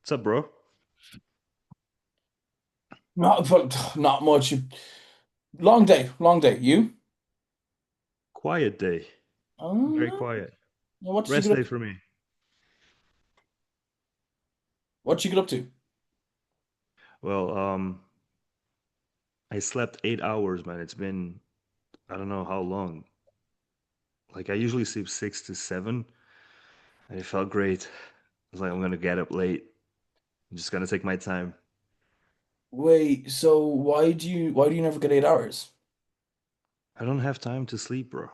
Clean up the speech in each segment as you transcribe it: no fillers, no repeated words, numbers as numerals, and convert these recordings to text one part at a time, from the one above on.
What's up, bro? Not much. Long day, long day. You? Quiet day. Very No. quiet. What did you Rest get up day to? for me. What did you get up to? Well, I slept 8 hours, man. It's been I don't know how long. Like I usually sleep 6 to 7, and it felt great. I was like, I'm gonna get up late. I'm just gonna take my time. Wait, so why do you never get 8 hours? I don't have time to sleep, bro.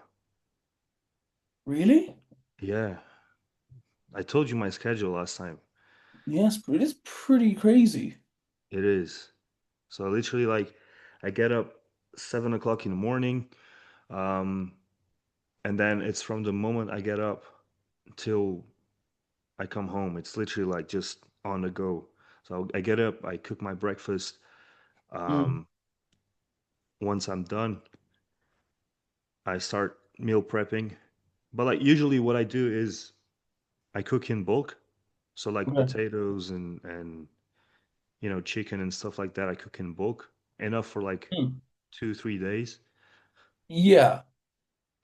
Really? Yeah, I told you my schedule last time. Yes, but it is pretty crazy. It is. So I literally like I get up 7 o'clock in the morning, um, and then it's from the moment I get up till I come home. It's literally like just on the go. So I get up, I cook my breakfast. Mm, Um, Once I'm done, I start meal prepping. But like usually what I do is I cook in bulk. So like okay. potatoes and chicken and stuff like that, I cook in bulk, enough for like Mm. 2, 3 days. Yeah.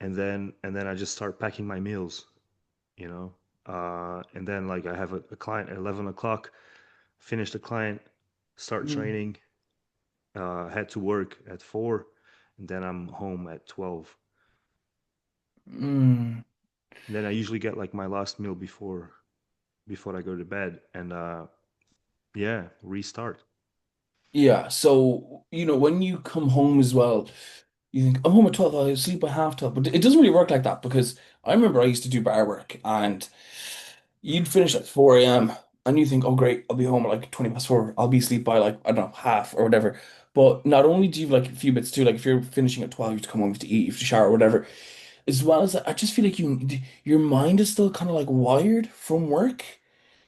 And then I just start packing my meals, you know. And then like I have a client at 11 o'clock, finish the client, start Mm. training, head to work at 4, and then I'm home at 12. Mm. And then I usually get like my last meal before I go to bed, and yeah, restart. Yeah. So, when you come home as well, you think, I'm home at 12, I'll sleep by half 12. But it doesn't really work like that because I remember I used to do bar work and you'd finish at 4 a.m. and you think, oh great, I'll be home at like 20 past 4. I'll be asleep by like, I don't know, half or whatever. But not only do you have like a few bits too, like if you're finishing at 12, you have to come home, you have to eat, you have to shower, or whatever. As well as that, I just feel like your mind is still kind of like wired from work.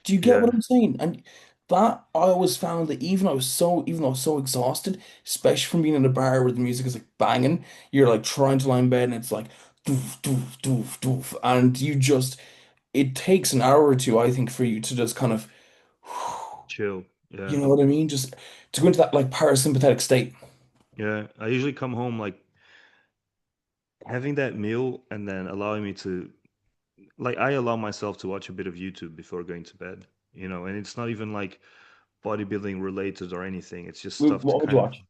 Do you get what Yeah, I'm saying? And that I always found that even though I was so exhausted, especially from being in a bar where the music is like banging, you're like trying to lie in bed and it's like doof, doof, doof, doof, and it takes an hour or two, I think, for you to just kind of, chill. you Yeah, know what I mean? Just to go into that like parasympathetic state. yeah. I usually come home like having that meal and then allowing me to like I allow myself to watch a bit of YouTube before going to bed, and it's not even like bodybuilding related or anything. It's just stuff to What would you kind of. watch?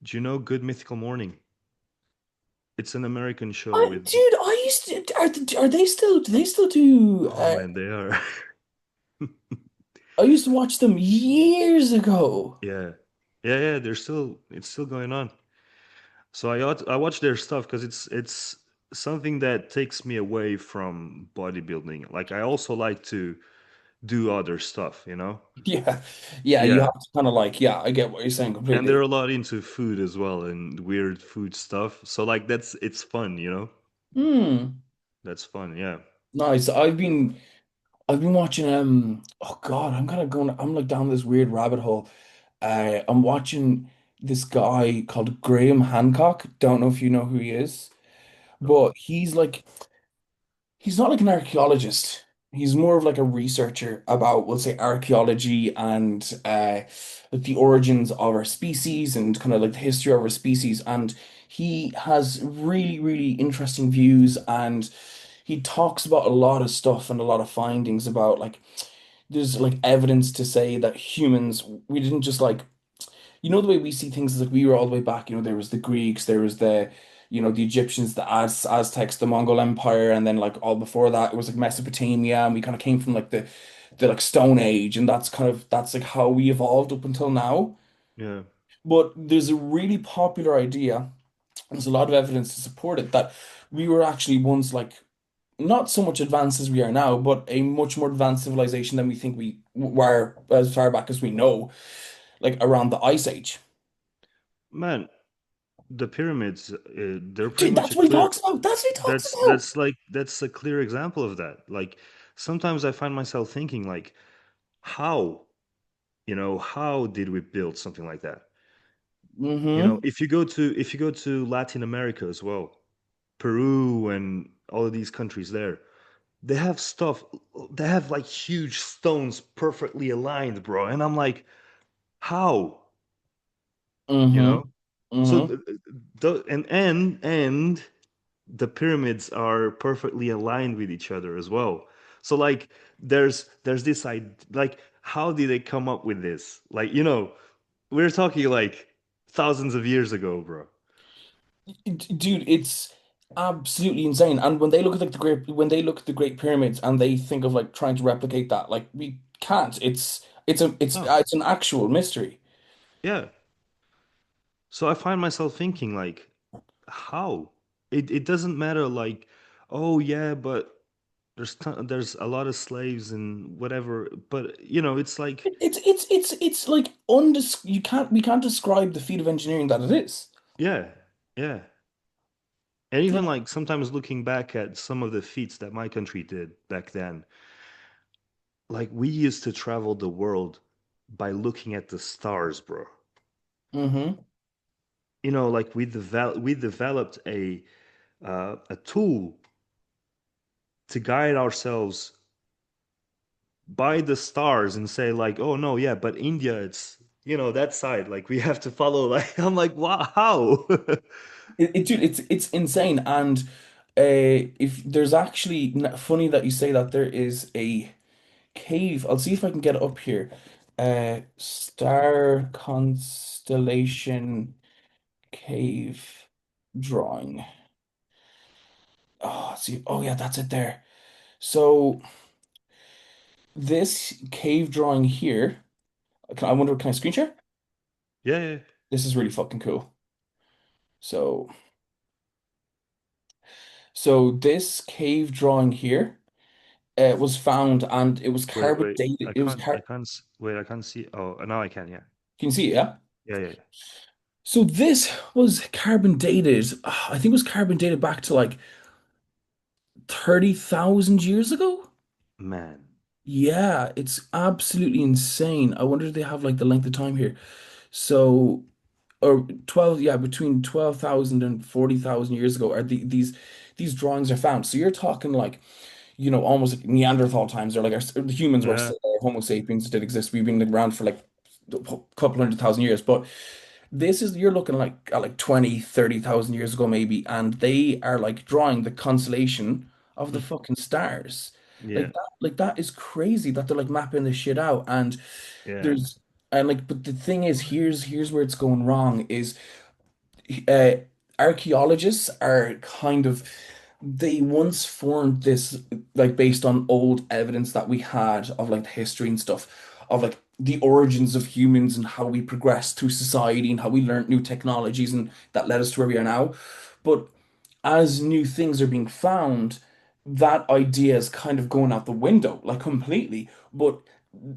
Do you know Good Mythical Morning? It's an American show with. Dude, I used to are they still do they still do Oh man, they are. I used to watch them years ago. Yeah, yeah, yeah. It's still going on. So I watch their stuff because it's something that takes me away from bodybuilding. Like I also like to do other stuff. Yeah. Yeah, you Yeah, have to kind of like, yeah, I get what you're saying and they're completely. a lot into food as well and weird food stuff. So like it's fun. Hmm. That's fun. Yeah. Nice. I've been watching oh God, I'm like down this weird rabbit hole. I'm watching this guy called Graham Hancock. Don't know if you know who he is, but he's not like an archaeologist. He's more of like a researcher about, we'll say, archaeology and like the origins of our species and kind of like the history of our species. And he has really, really interesting views and he talks about a lot of stuff and a lot of findings about like there's like evidence to say that humans, we didn't just like the way we see things is like we were all the way back, there was the Greeks, there was the Egyptians, the Aztecs, the Mongol Empire, and then like all before that it was like Mesopotamia, and we kind of came from like the like Stone Age, and that's like how we evolved up until now. Yeah. But there's a really popular idea, there's a lot of evidence to support it, that we were actually once like not so much advanced as we are now, but a much more advanced civilization than we think we were as far back as we know, like around the Ice Age. Man, the pyramids, they're pretty Dude, much a that's what he clear. talks about. That's what he talks That's about. that's like that's a clear example of that. Like sometimes I find myself thinking like, how, how did we build something like that? Mm-hmm. If you go to Latin America as well, Peru and all of these countries there, they have stuff, they have like huge stones perfectly aligned, bro. And I'm like, how? You Mm-hmm. know? So Mm-hmm. and the pyramids are perfectly aligned with each other as well. So like there's this like how did they come up with this? Like, we're talking like thousands of years ago, bro. Dude, it's absolutely insane. And when they look at like when they look at the Great Pyramids and they think of like trying to replicate that, like we can't. No. It's an actual mystery. Yeah. So I find myself thinking like, how? It doesn't matter like, oh yeah, but there's a lot of slaves and whatever, but it's like, It's like undis you can't we can't describe the feat of engineering that it is. yeah, yeah. And even Like, like sometimes looking back at some of the feats that my country did back then, like we used to travel the world by looking at the stars, bro. mm-hmm. Like we developed a tool to guide ourselves by the stars and say like, oh no, yeah, but India, it's that side. Like we have to follow. Like I'm like, wow, how? Dude, it's insane. And if there's actually funny that you say that there is a cave. I'll see if I can get it up here. Star constellation cave drawing. Oh, see. Oh yeah, that's it there. So this cave drawing here. I wonder, can I screen share? Yeah, yeah. This is really fucking cool. So this cave drawing here was found and it was Wait, carbon wait. dated. It was Wait, I can't see. Oh, now I can. Yeah, Can you see it? Yeah. yeah, yeah. So this was carbon dated. I think it was carbon dated back to like 30,000 years ago. Man, Yeah, it's absolutely insane. I wonder if they have like the length of time here. So, or 12, yeah, between 12,000 and 40,000 years ago are these drawings are found. So you're talking like, almost like Neanderthal times, or like the humans were yeah, still there, Homo sapiens did exist. We've been around for like a couple 100,000 years, but this is you're looking like at like 20, 30,000 years ago maybe, and they are like drawing the constellation of the fucking stars. yeah, Like that is crazy that they're like mapping this shit out. And yeah. there's and like but the thing is, here's where it's going wrong is uh, archaeologists are kind of they once formed this like based on old evidence that we had of like the history and stuff of like the origins of humans and how we progressed through society and how we learned new technologies and that led us to where we are now. But as new things are being found, that idea is kind of going out the window, like completely. But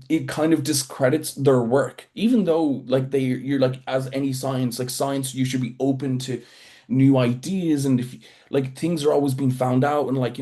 it kind of discredits their work, even though like you're like as any science, like science, you should be open to new ideas, and if like things are always being found out, and like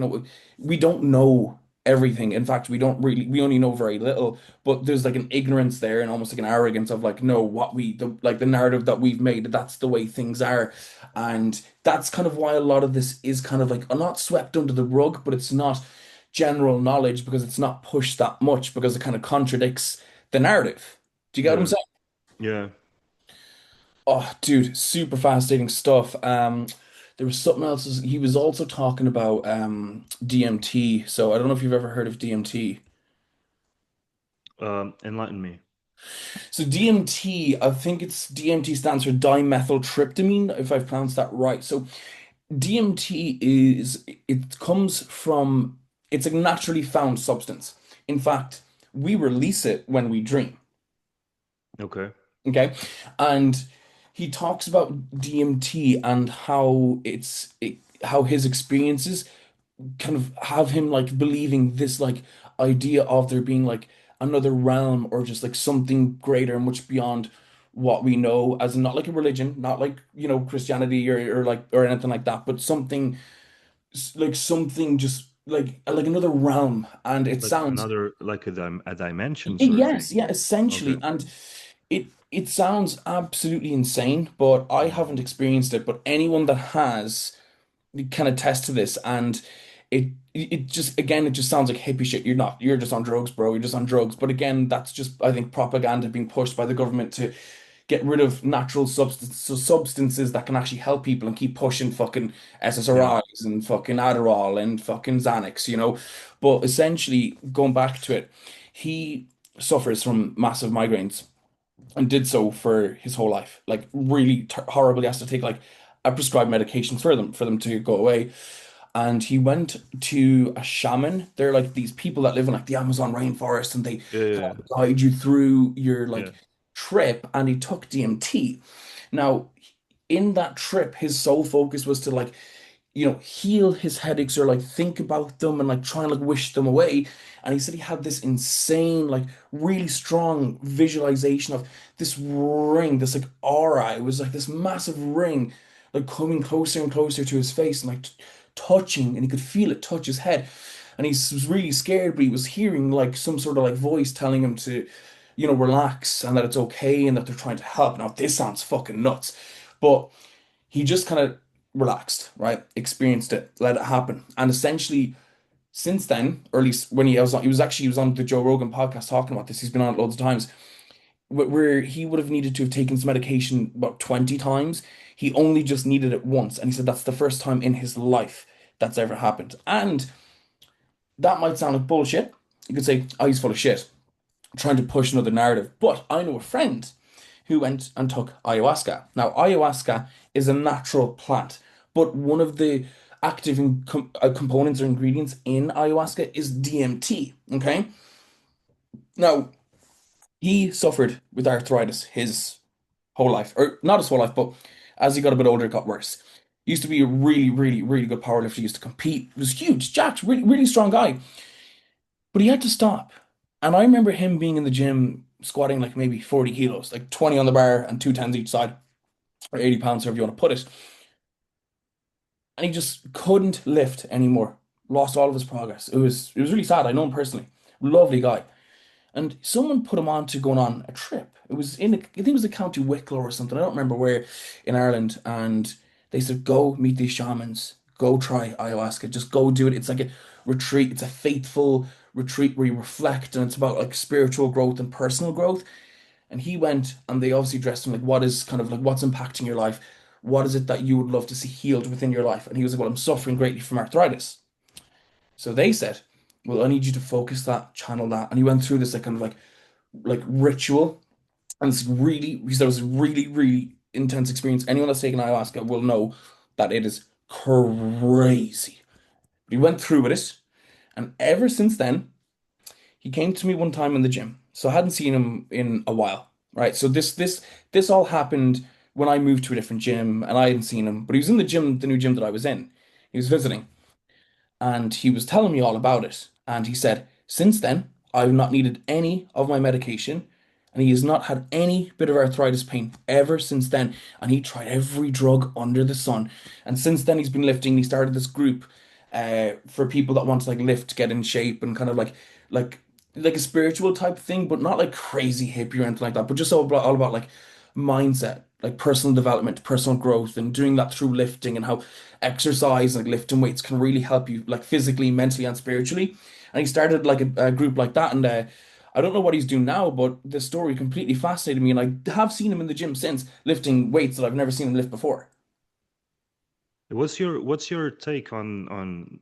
we don't know everything. In fact, we only know very little, but there's like an ignorance there and almost like an arrogance of like no what we the like the narrative that we've made, that's the way things are. And that's kind of why a lot of this is kind of like not swept under the rug, but it's not general knowledge because it's not pushed that much because it kind of contradicts the narrative. Do you get what I'm Yeah, saying? yeah. Oh, dude, super fascinating stuff. There was something else. He was also talking about DMT. So I don't know if you've ever heard of DMT. Enlighten me. So DMT, I think it's DMT stands for dimethyltryptamine, if I've pronounced that right. So DMT it comes from it's a naturally found substance. In fact, we release it when we dream. Okay. Okay. And he talks about DMT and how his experiences kind of have him like believing this like idea of there being like another realm or just like something greater, much beyond what we know, as in not like a religion, not like, Christianity or anything like that, but something like something just like another realm. And it Like sounds another, like a dimension sort of yes, thing. yeah, Okay. essentially. And it sounds absolutely insane, but I Mm. haven't experienced it. But anyone that has can attest to this. And it just again it just sounds like hippie shit. You're not. You're just on drugs, bro. You're just on drugs. But again, that's just I think propaganda being pushed by the government to get rid of natural substances that can actually help people and keep pushing fucking Yeah. SSRIs and fucking Adderall and fucking Xanax, you know. But essentially, going back to it, he suffers from massive migraines and did so for his whole life. Like really horribly has to take like a prescribed medications for them to go away. And he went to a shaman. They're like these people that live in like the Amazon rainforest and they Yeah. kind Yeah. of guide you through your Yeah. like trip. And he took DMT. Now, in that trip, his sole focus was to like heal his headaches or like think about them and like try and like wish them away. And he said he had this insane, like really strong visualization of this ring, this like aura. It was like this massive ring, like coming closer and closer to his face and like touching, and he could feel it touch his head. And he was really scared, but he was hearing like some sort of like voice telling him to, relax and that it's okay and that they're trying to help. Now, this sounds fucking nuts, but he just kind of relaxed, right? Experienced it, let it happen. And essentially, since then, or at least when he was on the Joe Rogan podcast talking about this. He's been on it loads of times, where he would have needed to have taken his medication about 20 times. He only just needed it once. And he said that's the first time in his life that's ever happened. And that might sound like bullshit. You could say, oh, he's full of shit, trying to push another narrative. But I know a friend who went and took ayahuasca. Now, ayahuasca is a natural plant, but one of the active components or ingredients in ayahuasca is DMT. Okay. Now, he suffered with arthritis his whole life, or not his whole life, but as he got a bit older, it got worse. He used to be a really, really, really good powerlifter. He used to compete. He was huge, jacked, really, really strong guy. But he had to stop. And I remember him being in the gym squatting like maybe 40 kilos, like 20 on the bar and two tens each side, or 80 pounds, however you want to put it. And he just couldn't lift anymore. Lost all of his progress. It was really sad. I know him personally. Lovely guy. And someone put him on to going on a trip. It was I think it was the County Wicklow or something. I don't remember where in Ireland. And they said, go meet these shamans. Go try ayahuasca. Just go do it. It's like a retreat. It's a faithful retreat where you reflect, and it's about like spiritual growth and personal growth. And he went, and they obviously dressed him like, what is kind of like what's impacting your life? What is it that you would love to see healed within your life? And he was like, well, I'm suffering greatly from arthritis. So they said, well, I need you to focus that, channel that. And he went through this like kind of like ritual. And it's really, he said it was a really, really intense experience. Anyone that's taken ayahuasca will know that it is crazy. But he went through with it. And ever since then, he came to me one time in the gym. So I hadn't seen him in a while. Right. So this all happened when I moved to a different gym and I hadn't seen him. But he was in the gym, the new gym that I was in. He was visiting. And he was telling me all about it. And he said, since then, I've not needed any of my medication, and he has not had any bit of arthritis pain ever since then. And he tried every drug under the sun. And since then, he's been lifting. He started this group for people that want to like lift, get in shape, and kind of like like a spiritual type thing, but not like crazy hippie or anything like that. But just all about like mindset, like personal development, personal growth, and doing that through lifting, and how exercise, like lifting weights, can really help you, like physically, mentally, and spiritually. And he started like a group like that, and I don't know what he's doing now, but the story completely fascinated me, and I have seen him in the gym since lifting weights that I've never seen him lift before. What's your take on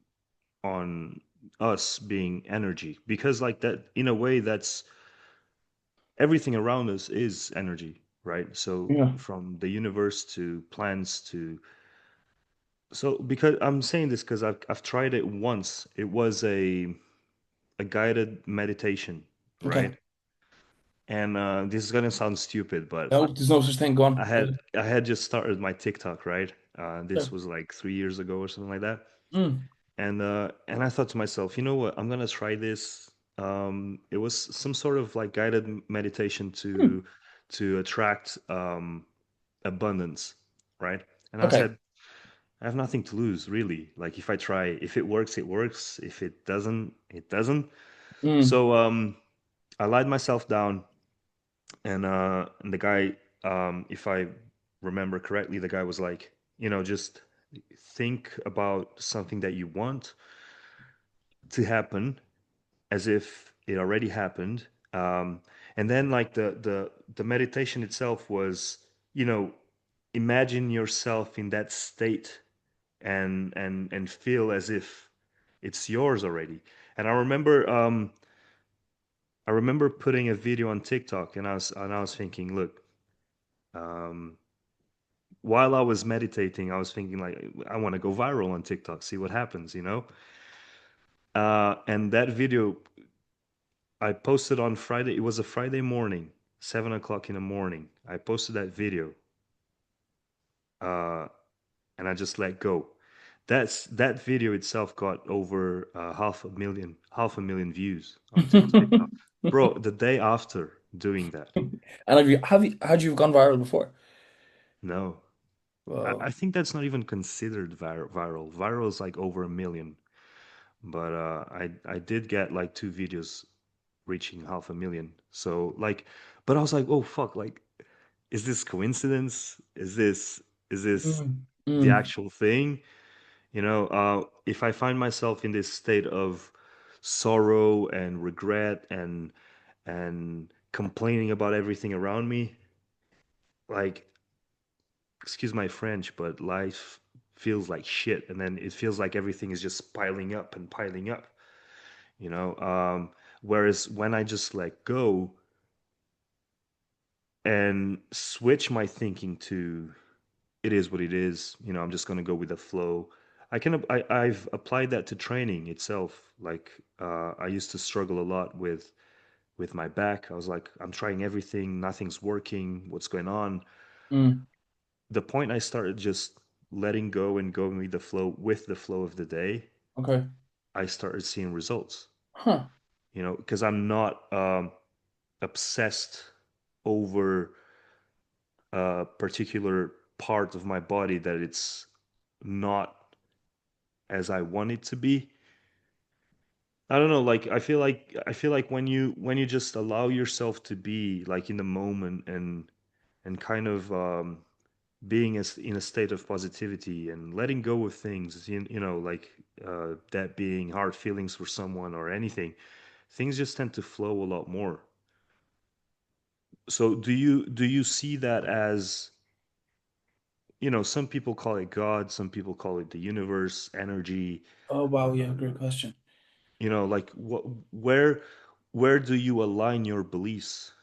us being energy? Because like that, in a way, that's everything around us is energy, right? So Yeah. from the universe to plants to so because I'm saying this because I've tried it once. It was a guided meditation, Okay. right? And this is gonna sound stupid, but No, there's no such thing. Go I on. had I had just started my TikTok, right? Okay. This was like 3 years ago or something like that. Mm. And I thought to myself, you know what? I'm gonna try this. It was some sort of like guided meditation Mm. to attract abundance, right? And I Okay. said, I have nothing to lose, really. Like if I try, if it works, it works. If it doesn't, it doesn't. Mm. So I lied myself down, and the guy, if I remember correctly, the guy was like, just think about something that you want, to happen as if it already happened. And then like the meditation itself was, you know, imagine yourself in that state and feel as if it's yours already. And I remember putting a video on TikTok, and I was thinking, look, um, while I was meditating, I was thinking like, I want to go viral on TikTok, see what happens, you know. And that video I posted on Friday. It was a Friday morning, 7 o'clock in the morning. I posted that video, uh, and I just let go. That video itself got over half a million views on TikTok, bro. The day after doing that, And had you gone viral before? no, I Whoa. think that's not even considered viral. Viral is like over a million, but I did get like two videos reaching half a million. So like, but I was like, oh fuck, like, is this coincidence? Is this Mm, the mm, actual thing? You know, if I find myself in this state of sorrow and regret and complaining about everything around me, like, excuse my French, but life feels like shit, and then it feels like everything is just piling up and piling up. You know, whereas when I just let go and switch my thinking to it is what it is. You know, I'm just going to go with the flow. I've applied that to training itself. Like, I used to struggle a lot with my back. I was like, I'm trying everything, nothing's working. What's going on? mm. The point I started just letting go and going with the flow of the day, Okay. I started seeing results. Huh. You know, because I'm not obsessed over a particular part of my body that it's not as I want it to be. I don't know, like I feel like when you just allow yourself to be like in the moment and kind of being as in a state of positivity and letting go of things, you know, like that being hard feelings for someone or anything, things just tend to flow a lot more. So do you see that as, you know, some people call it God, some people call it the universe, energy, Oh wow, yeah, uh, great question. you know, like where where do you align your beliefs?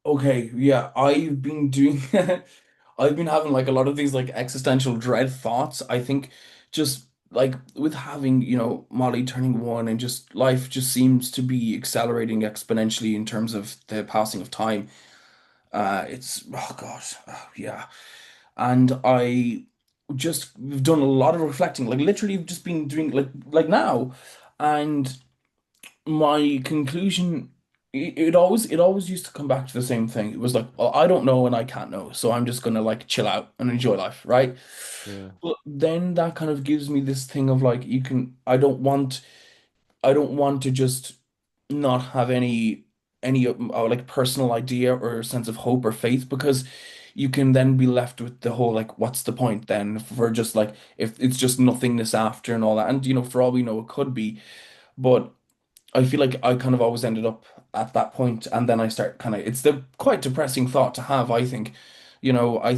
Okay, yeah, I've been doing I've been having like a lot of these like existential dread thoughts. I think just like with having, Molly turning one and just life just seems to be accelerating exponentially in terms of the passing of time. It's oh God, oh, yeah. And I just have done a lot of reflecting, like literally just been doing like now. And my conclusion it always used to come back to the same thing. It was like, well, I don't know and I can't know, so I'm just gonna like chill out and enjoy life, right? Yeah. But then that kind of gives me this thing of like I don't want to just not have any like personal idea or sense of hope or faith, because you can then be left with the whole like what's the point then for just like if it's just nothingness after and all that, and for all we know it could be. But I feel like I kind of always ended up at that point, and then I start kind of it's the quite depressing thought to have, I think. I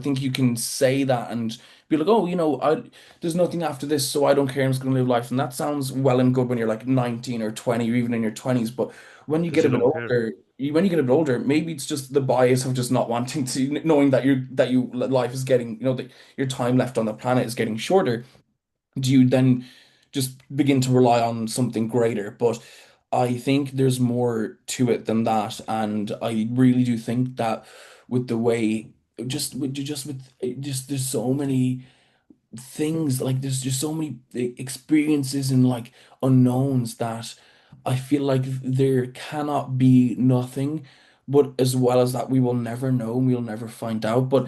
think you can say that and be like, oh, there's nothing after this, so I don't care, I'm just gonna live life. And that sounds well and good when you're like 19 or 20 or even in your 20s, but when you Because get a you bit don't care. older, maybe it's just the bias of just not wanting to, knowing that life is getting, that your time left on the planet is getting shorter. Do you then just begin to rely on something greater? But I think there's more to it than that, and I really do think that with the way just there's so many things, like there's just so many experiences and like unknowns that I feel like there cannot be nothing, but as well as that we will never know and we'll never find out. But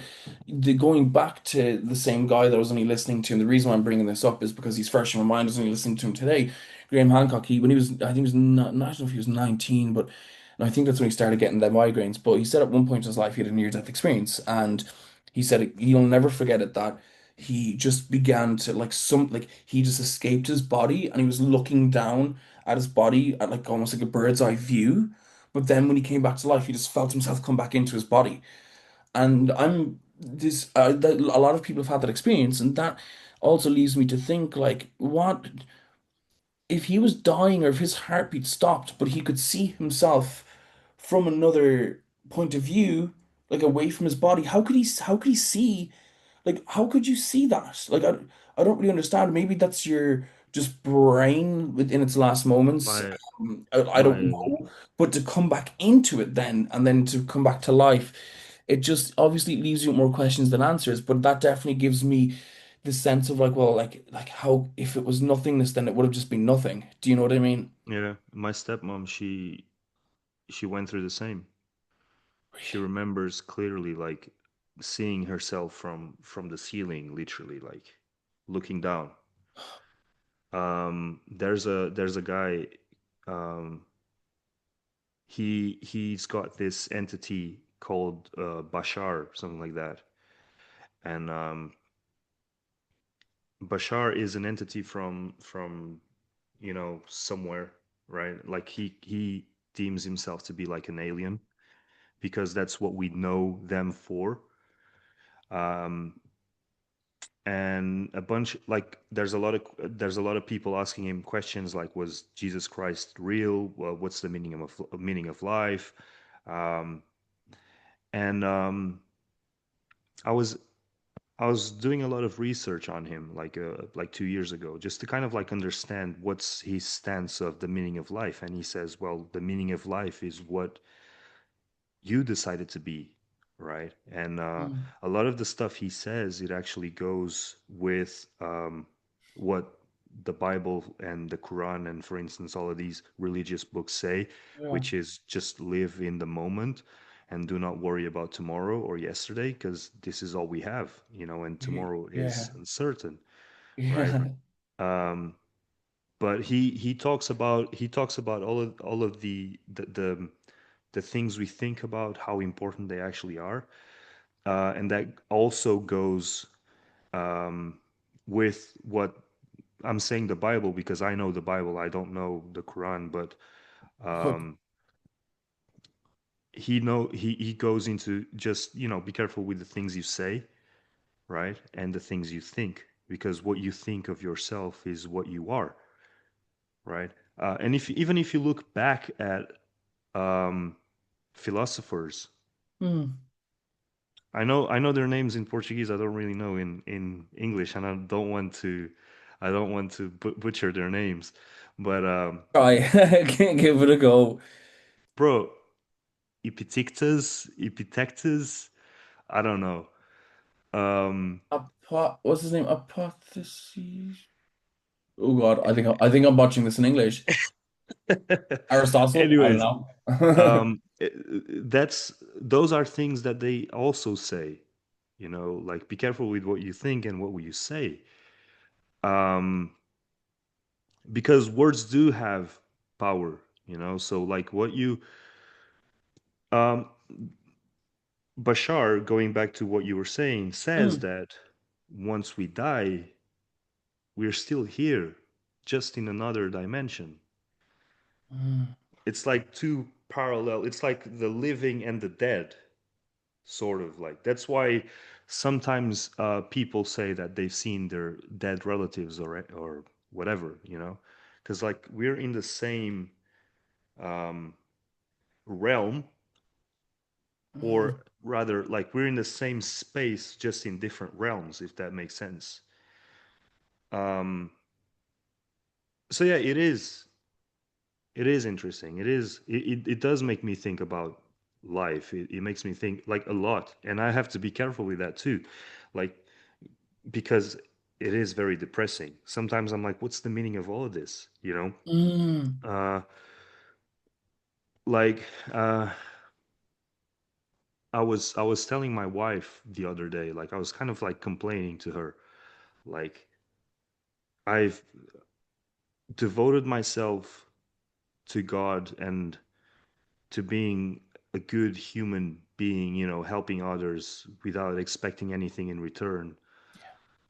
going back to the same guy that I was only listening to, and the reason why I'm bringing this up is because he's fresh in my mind. I was only listening to him today. Graham Hancock, when he was, I think he was not, I don't know if he was 19, but and I think that's when he started getting the migraines. But he said at one point in his life he had a near-death experience, and he said he'll never forget it, that he just began to like he just escaped his body and he was looking down at his body at like almost like a bird's eye view. But then when he came back to life, he just felt himself come back into his body. And I'm this that a lot of people have had that experience, and that also leaves me to think like, what if he was dying or if his heartbeat stopped, but he could see himself from another point of view, like away from his body? How could he see? Like, how could you see that? Like, I don't really understand. Maybe that's your just brain within its last moments. My I don't my know. But to come back into it then, and then to come back to life, it just obviously leaves you with more questions than answers. But that definitely gives me the sense of like, well, like how if it was nothingness, then it would have just been nothing. Do you know what I mean? yeah, my stepmom, she went through the same. She remembers clearly like seeing herself from the ceiling, literally like looking down. There's a guy, um he's got this entity called Bashar, something like that. And Bashar is an entity from somewhere, right? Like he deems himself to be like an alien because that's what we know them for. Um, and a bunch like there's a lot of people asking him questions like, was Jesus Christ real? Well, what's the meaning of life? Um, and I was I was doing a lot of research on him like 2 years ago, just to kind of like understand what's his stance of the meaning of life. And he says, well, the meaning of life is what you decided to be, right? And Mm, a lot of the stuff he says, it actually goes with what the Bible and the Quran and, for instance, all of these religious books say, yeah, which is just live in the moment and do not worry about tomorrow or yesterday, because this is all we have, and tomorrow is yeah, uncertain, right? yeah. Um, but he talks about all of the things we think about, how important they actually are, and that also goes um, with what I'm saying, the Bible, because I know the Bible. I don't know the Quran, but um, he goes into just be careful with the things you say, right, and the things you think, because what you think of yourself is what you are, right? And if you look back at um, philosophers, Mm. I know their names in Portuguese. I don't really know in English, and I don't want to butcher their names. But Try. Give it a go. bro, Epictetus, I don't know. Um, What's his name? Apotheosis. Oh God, I think I'm watching this in English. Aristotle? I don't anyways, know. that's those are things that they also say. Like, be careful with what you think and what you say. Um, because words do have power. So like what you um Bashar, going back to what you were saying, says Mm, that once we die, we're still here, just in another dimension. mm, It's like two parallel, it's like the living and the dead, sort of like. That's why sometimes people say that they've seen their dead relatives or whatever, because like we're in the same um realm, mm, or rather like we're in the same space, just in different realms, if that makes sense. um so yeah, it is interesting. It does make me think about life. It makes me think like a lot, and I have to be careful with that too, like, because it is very depressing. Sometimes I'm like, what's the meaning of all of this, mm. uh like I was telling my wife the other day, like I was kind of like complaining to her, like, I've devoted myself to God and to being a good human being, helping others without expecting anything in return.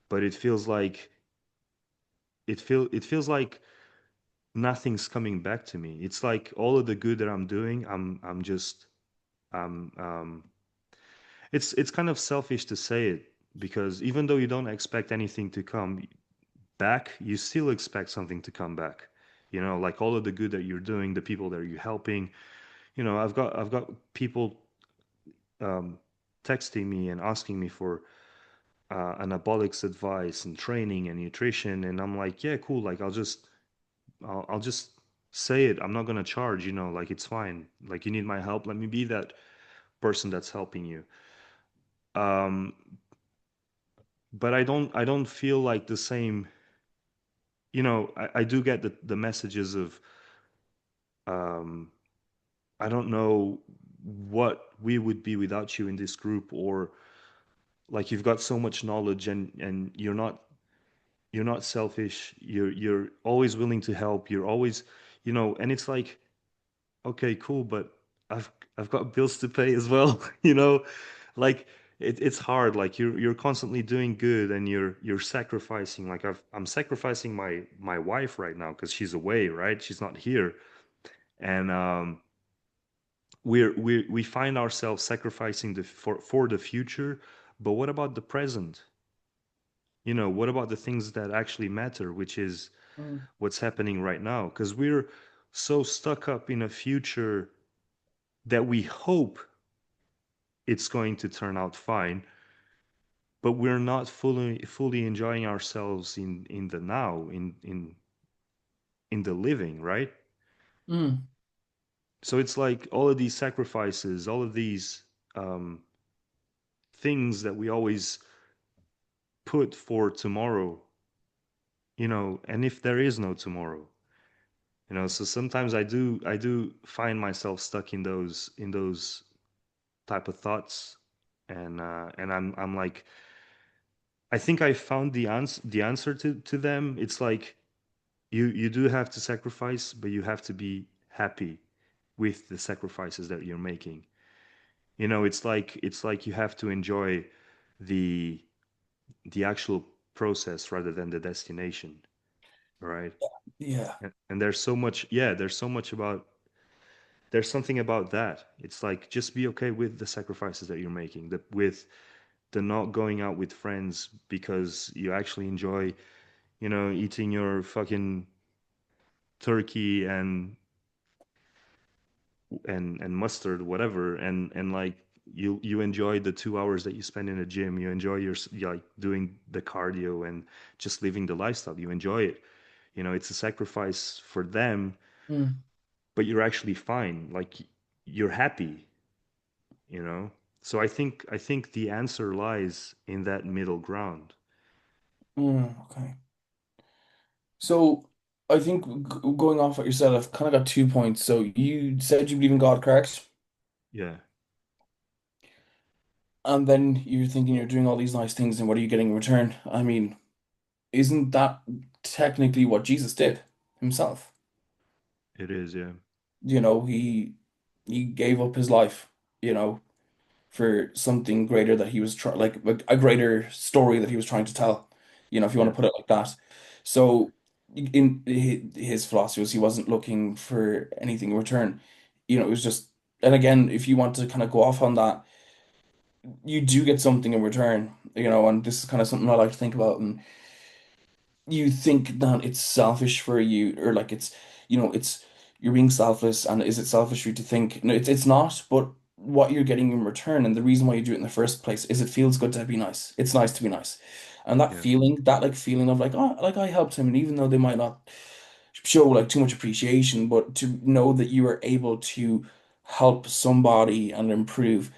but it feels like nothing's coming back to me. It's like all of the good that I'm doing, I'm just I'm it's kind of selfish to say it, because even though you don't expect anything to come back, you still expect something to come back. You know, like all of the good that you're doing, the people that you're helping. You know, I've got people um, texting me and asking me for anabolics advice and training and nutrition, and I'm like, yeah, cool. Like I'll just say it. I'm not gonna charge. You know, like it's fine. Like you need my help. Let me be that person that's helping you. Um, but I don't feel like the same. You know, I do get the messages of um, I don't know what we would be without you in this group, or like you've got so much knowledge, and you're not selfish. You're always willing to help. You're always, and it's like, okay, cool, but I've I've got bills to pay as well, Like it's hard. Like you're constantly doing good, and you're sacrificing. Like I'm sacrificing my wife right now because she's away, right? She's not here. And we find ourselves sacrificing for the future, but what about the present? What about the things that actually matter, which is Mm. what's happening right now? Because we're so stuck up in a future that we hope it's going to turn out fine, but we're not fully enjoying ourselves in the now, in the living, right? Mm. So it's like all of these sacrifices, all of these um, things that we always put for tomorrow, and if there is no tomorrow, so sometimes I do find myself stuck in those type of thoughts, and I'm like, I think I found the answer to them. It's like you do have to sacrifice, but you have to be happy with the sacrifices that you're making. It's like you have to enjoy the the actual process rather than the destination, right? Yeah. And there's so much, yeah, there's something about that. It's like just be okay with the sacrifices that you're making, with the not going out with friends because you actually enjoy, eating your fucking turkey and mustard, whatever, and like you enjoy the 2 hours that you spend in a gym. You enjoy like doing the cardio and just living the lifestyle. You enjoy it. It's a sacrifice for them, Mm. but you're actually fine. Like you're happy. you know so I think the answer lies in that middle ground. Okay. So I think going off what you said, I've kind of got 2 points. So you said you believe in God, correct? Yeah, And then you're thinking you're doing all these nice things, and what are you getting in return? I mean, isn't that technically what Jesus did himself? it is. Yeah, He gave up his life, you know, for something greater that he was trying, like a greater story that he was trying to tell, if you want yeah, to put it like that. So in his philosophy was he wasn't looking for anything in return. It was just, and again, if you want to kind of go off on that, you do get something in return, and this is kind of something I like to think about. And you think that it's selfish for you, or like it's you're being selfless, and is it selfish for you to think no, it's not, but what you're getting in return, and the reason why you do it in the first place is it feels good to be nice. It's nice to be nice. And yeah, that like feeling of like, oh, like I helped him, and even though they might not show like too much appreciation, but to know that you are able to help somebody and improve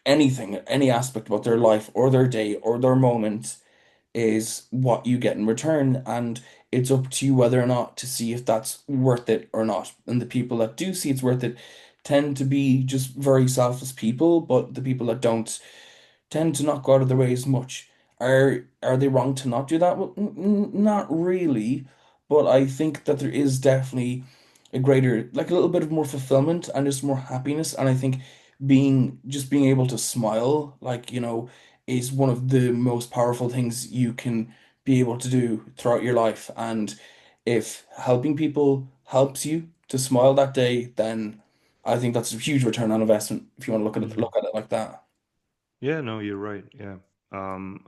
anything, any aspect about their life or their day or their moment, is what you get in return. And it's up to you whether or not to see if that's worth it or not. And the people that do see it's worth it tend to be just very selfless people, but the people that don't tend to not go out of their way as much. Are they wrong to not do that? Well, not really, but I think that there is definitely a greater, like a little bit of more fulfillment and just more happiness. And I think being able to smile, like, is one of the most powerful things you can be able to do throughout your life. And if helping people helps you to smile that day, then I think that's a huge return on investment if you want to Mhm. look at it like that. Yeah, no, you're right. Yeah. Um,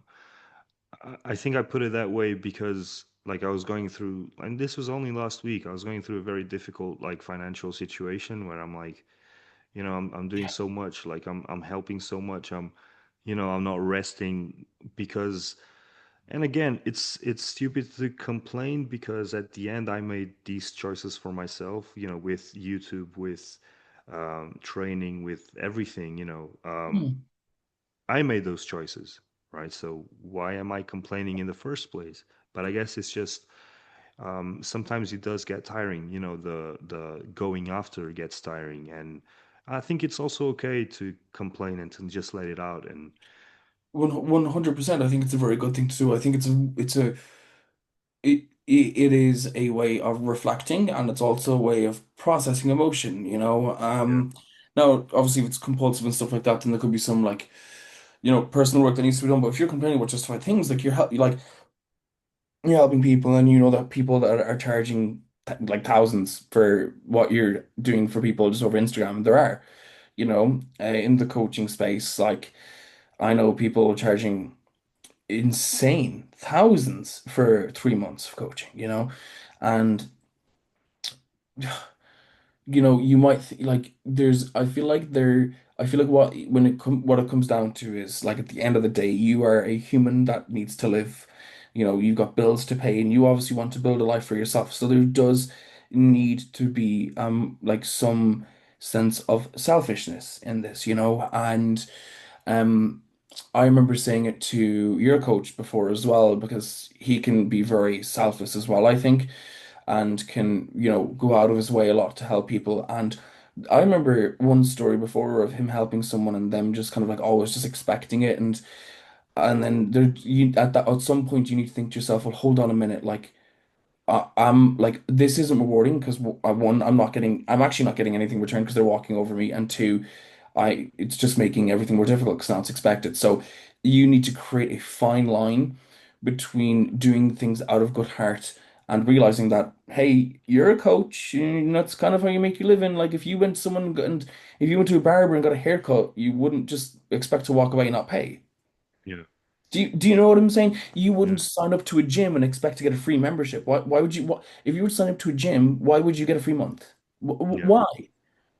I think I put it that way because like I was going through, and this was only last week, I was going through a very difficult like financial situation where I'm like, I'm doing Yeah. so much, like I'm helping so much. I'm not resting because, and again, it's stupid to complain because at the end I made these choices for myself, with YouTube, with training, with everything, Hmm. I made those choices, right? So why am I complaining in the first place? But I guess it's just sometimes it does get tiring. The going after gets tiring, and I think it's also okay to complain and to just let it out. And 100%. I think it's a very good thing to do. I think it is a way of reflecting, and it's also a way of processing emotion, you know. yeah, Now obviously if it's compulsive and stuff like that, then there could be some like, personal work that needs to be done. But if you're complaining about justified things, like you're helping people, and you know that people that are charging like thousands for what you're doing for people just over Instagram, there are, in the coaching space, like I know people charging insane thousands for 3 months of coaching, and you might like I feel like what it comes down to is like at the end of the day, you are a human that needs to live. You've got bills to pay, and you obviously want to build a life for yourself. So there does need to be like some sense of selfishness in this, and um I remember saying it to your coach before as well, because he can be very selfless as well, I think, and can, go out of his way a lot to help people. And I remember one story before of him helping someone and them just kind of like always just expecting it, and then at some point you need to think to yourself, well, hold on a minute, like I'm like, this isn't rewarding because one, I'm actually not getting anything returned because they're walking over me, and two, it's just making everything more difficult because now it's expected. So you need to create a fine line between doing things out of good heart and realizing that, hey, you're a coach, and that's kind of how you make your living. Like if you went to a barber and got a haircut, you wouldn't just expect to walk away and not pay. yeah, Do you know what I'm saying? You yeah, wouldn't sign up to a gym and expect to get a free membership. Why would you? If you were to sign up to a gym, why would you get a free month? yeah, Why?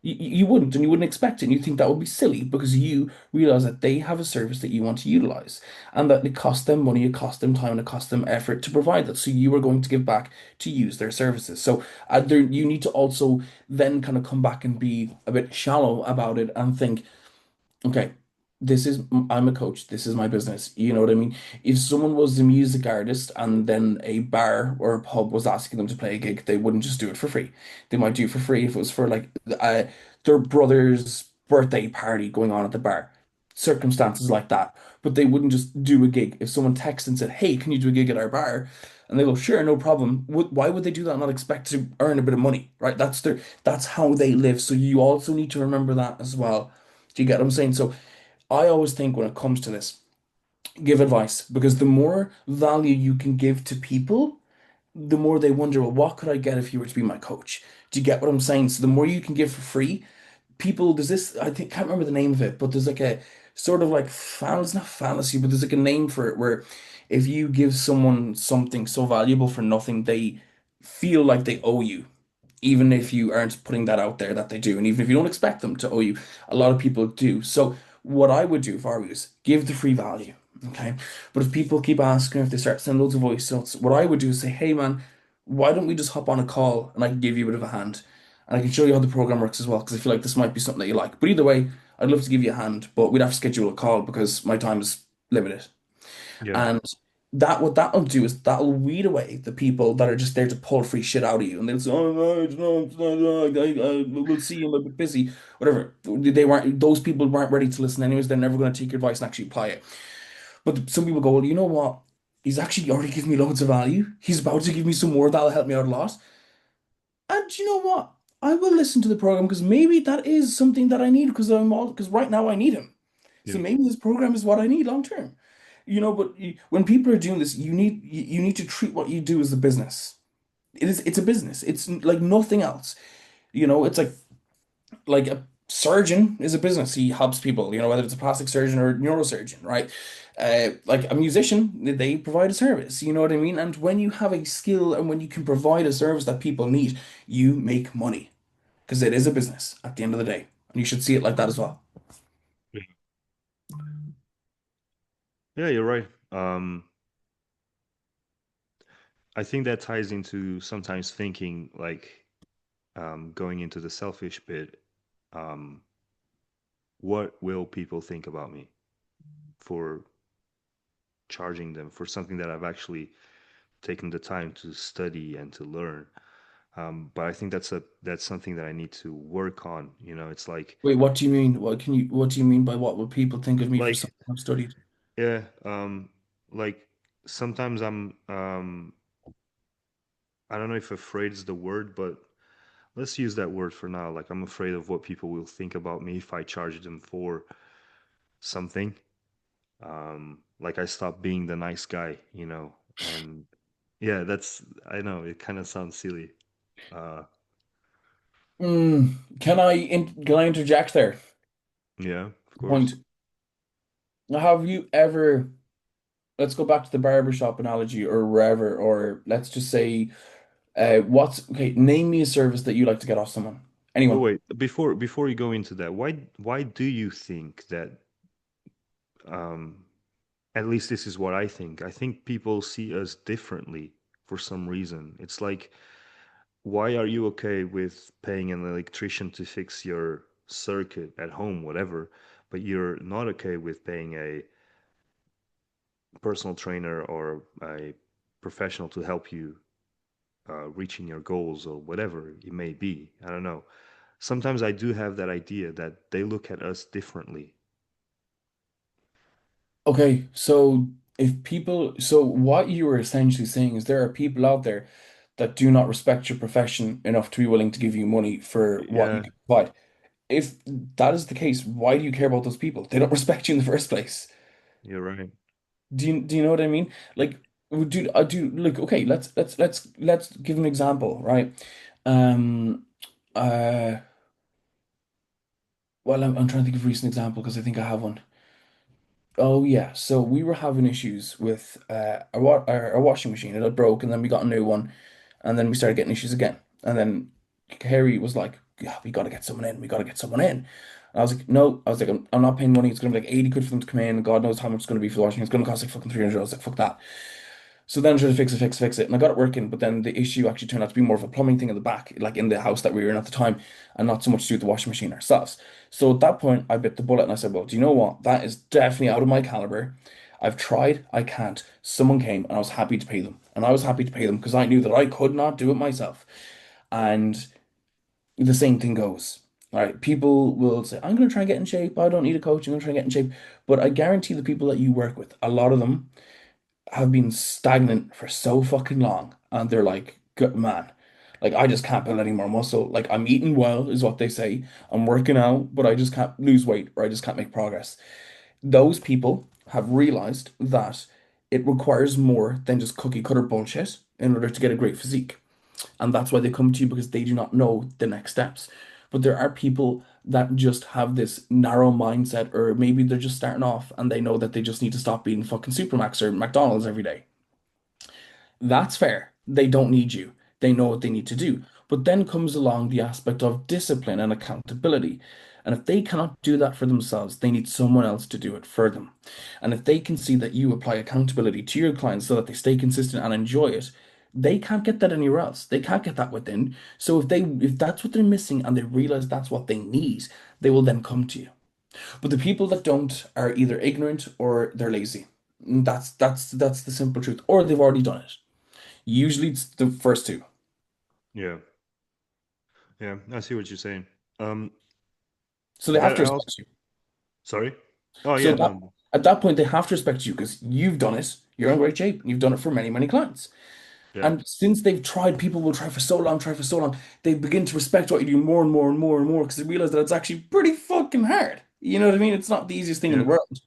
You wouldn't, and you wouldn't expect it, and you think that would be silly because you realize that they have a service that you want to utilize, and that it costs them money, it costs them time, and it costs them effort to provide that. So you are going to give back to use their services. So you need to also then kind of come back and be a bit shallow about it and think, okay, I'm a coach. This is my business. You know what I mean? If someone was a music artist and then a bar or a pub was asking them to play a gig, they wouldn't just do it for free. They might do it for free if it was for like their brother's birthday party going on at the bar. Circumstances like that. But they wouldn't just do a gig. If someone texted and said, "Hey, can you do a gig at our bar?" And they go, "Sure, no problem." Why would they do that and not expect to earn a bit of money, right? That's how they live. So you also need to remember that as well. Do you get what I'm saying? So I always think when it comes to this, give advice, because the more value you can give to people, the more they wonder, well, what could I get if you were to be my coach? Do you get what I'm saying? So the more you can give for free, people, there's this, I think, can't remember the name of it, but there's like a sort of like it's not fallacy, but there's like a name for it where if you give someone something so valuable for nothing, they feel like they owe you, even if you aren't putting that out there that they do, and even if you don't expect them to owe you, a lot of people do. So what I would do if I was give the free value, okay? But if people keep asking, if they start sending loads of voice notes, what I would do is say, hey man, why don't we just hop on a call and I can give you a bit of a hand, and I can show you how the program works as well, because I feel like this might be something that you like. But either way, I'd love to give you a hand, but we'd have to schedule a call because my time is limited. yeah, And that what that'll do is that'll weed away the people that are just there to pull free shit out of you, and they'll say, "Oh no, it's not, we'll see. I'm a bit busy." Whatever. They weren't. Those people weren't ready to listen anyways. They're never going to take your advice and actually apply it. But some people go, "Well, you know what? He's actually already given me loads of value. He's about to give me some more that'll help me out a lot." And you know what? I will listen to the program because maybe that is something that I need because right now I need him. So Yeah. maybe this program is what I need long term. But when people are doing this, you need to treat what you do as a business. It's a business. It's like nothing else. It's like a surgeon is a business. He helps people, whether it's a plastic surgeon or a neurosurgeon, right? Like a musician, they provide a service, you know what I mean? And when you have a skill and when you can provide a service that people need, you make money because it is a business at the end of the day. And you should see it like that as well. Yeah, yeah, you're right. I think that ties into sometimes thinking like going into the selfish bit. Um, what will people think about me for charging them for something that I've actually taken the time to study and to learn? But I think that's something that I need to work on. It's Wait, what do you mean? What do you mean by what would people think of me for like something I've studied? yeah, like sometimes I don't know if afraid is the word, but let's use that word for now. Like I'm afraid of what people will think about me if I charge them for something. Like I stop being the nice guy. And yeah, that's I know it kind of sounds silly. Uh, Can I interject there? yeah, of course. Point. Have you ever, let's go back to the barbershop analogy or wherever, or let's just say, okay, name me a service that you like to get off someone. But Anyone. wait, before you go into that, why do you think that um at least this is what I think. I think people see us differently for some reason. It's like, why are you okay with paying an electrician to fix your circuit at home, whatever, but you're not okay with paying a personal trainer or a professional to help you reaching your goals or whatever it may be? I don't know. Sometimes I do have that idea that they look at us differently. Okay, so so what you were essentially saying is there are people out there that do not respect your profession enough to be willing to give you money for what you Yeah, can provide. If that is the case, why do you care about those people? They don't respect you in the first place. you're right. Do you know what I mean? Like, dude, I do like okay, let's give an example, right? Um uh well I'm trying to think of a recent example because I think I have one. Oh yeah, so we were having issues with our washing machine. It had broke, and then we got a new one, and then we started getting issues again. And then Harry was like, "Yeah, we got to get someone in. We got to get someone in." And I was like, "No," I was like, I'm not paying money. It's gonna be like 80 quid for them to come in. God knows how much it's gonna be for the washing. It's gonna cost like fucking 300. I was like, "Fuck that." So then I tried to fix it, and I got it working. But then the issue actually turned out to be more of a plumbing thing in the back, like in the house that we were in at the time, and not so much to do with the washing machine ourselves. So at that point, I bit the bullet and I said, "Well, do you know what? That is definitely out of my caliber. I've tried, I can't." Someone came, and I was happy to pay them, and I was happy to pay them because I knew that I could not do it myself. And the same thing goes. All right, people will say, "I'm going to try and get in shape. I don't need a coach. I'm going to try and get in shape." But I guarantee the people that you work with, a lot of them have been stagnant for so fucking long, and they're like, "Good man, like I just can't build any more muscle. Like I'm eating well, is what they say. I'm working out, but I just can't lose weight or I just can't make progress." Those people have realized that it requires more than just cookie cutter bullshit in order to get a great physique. And that's why they come to you because they do not know the next steps. But there are people that just have this narrow mindset, or maybe they're just starting off and they know that they just need to stop eating fucking Supermax or McDonald's every day. That's fair. They don't need you. They know what they need to do. But then comes along the aspect of discipline and accountability. And if they cannot do that for themselves, they need someone else to do it for them. And if they can see that you apply accountability to your clients so that they stay consistent and enjoy it, they can't get that anywhere else. They can't get that within. So if that's what they're missing and they realize that's what they need, they will then come to you. But the people that don't are either ignorant or they're lazy. That's the simple truth. Or they've already done it. Usually it's the first two. Yeah, yeah, I see what you're saying. Um, So they have that to I also respect you. sorry. Oh So yeah, no, at that point, they have to respect you because you've done it. You're in great shape. And you've done it for many, many clients. yeah, And since they've tried, people will try for so long, they begin to respect what you do more and more and more and more because they realize that it's actually pretty fucking hard. You know what I mean? It's not the easiest thing in the Yeah, world.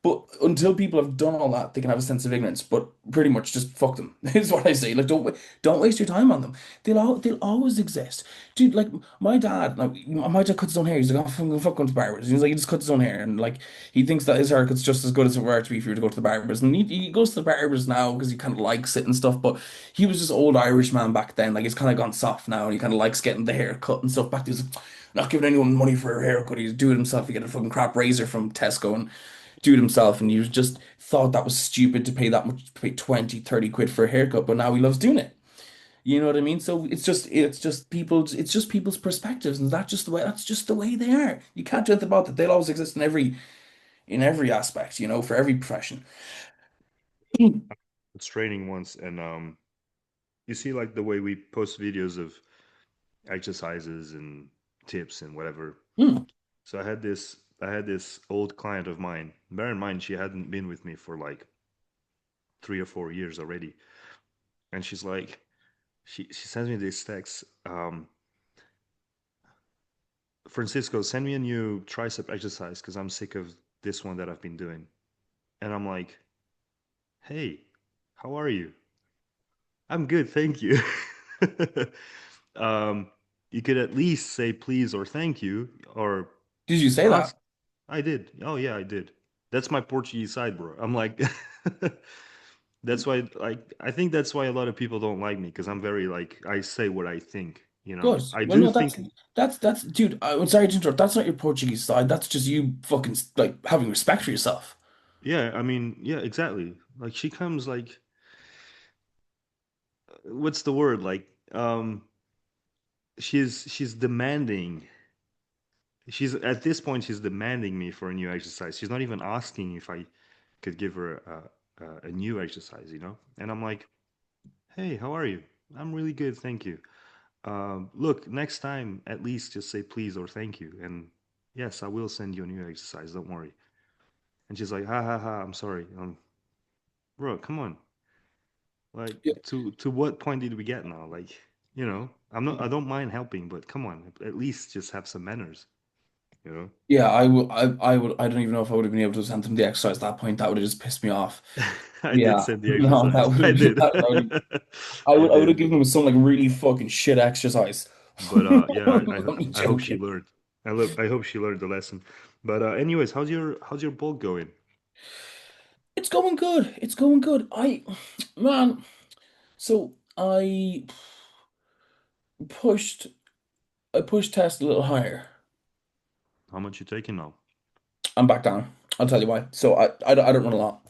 But until people have done all that, they can have a sense of ignorance. But pretty much just fuck them, is what I say. Like, don't waste your time on them. They'll always exist, dude. Like my dad cuts his own hair. He's like, oh, fuck going to barbers. He's like, he just cuts his own hair, and like he thinks that his haircut's just as good as it were to be for you to go to the barbers. And he goes to the barbers now because he kind of likes it and stuff. But he was just old Irish man back then. Like he's kind of gone soft now, and he kind of likes getting the hair cut and stuff. Back then, he's like, not giving anyone money for a haircut. He's doing it himself. He get a fucking crap razor from Tesco and do it himself, and he just thought that was stupid to pay that much, to pay 20, 30 quid for a haircut, but now he loves doing it. You know what I mean? So it's just people's perspectives, and that's just the way they are. You can't do anything about that. They'll always exist in every aspect, for every profession. it's training once, and you see like the way we post videos of exercises and tips and whatever. Hmm. So I had this old client of mine. Bear in mind, she hadn't been with me for like 3 or 4 years already, and she's like, she sends me this text. Francisco, send me a new tricep exercise because I'm sick of this one that I've been doing. And I'm like, hey, how are you? I'm good, thank you. um, you could at least say please or thank you or Did you say that? ask. I did. Oh yeah, I did. That's my Portuguese side, bro. I'm like, that's why. Like, I think that's why a lot of people don't like me because I'm very like I say what I think. You know, Good. I Well, do no, think. that's dude. I'm sorry to interrupt. That's not your Portuguese side. That's just you fucking like having respect for yourself. Yeah, I mean, yeah, exactly. Like she comes like, what's the word? Like, she's demanding. She's at this point, she's demanding me for a new exercise. She's not even asking if I could give her a new exercise, you know? And I'm like, hey, how are you? I'm really good, thank you. Look, next time, at least just say please or thank you. And yes, I will send you a new exercise, don't worry. And she's like, ha ha ha, I'm sorry. Bro, come on. Like, Yeah. to what point did we get now? Like, I don't mind helping, but come on, at least just have some manners, you know? Yeah, I don't even know if I would have been able to send them the exercise at that point. That would have just pissed me off. I did Yeah, send the no, that exercise. would I have been did. that would have, I I would I would did. have given them some like really fucking shit exercise. But yeah, I'm only I hope she joking. learned. I hope she learned the lesson. But anyways, how's your bulk going? It's going good. It's going good. Man, so pushed I pushed test a little higher. How much you taking now? I'm back down. I'll tell you why. So I don't run a lot.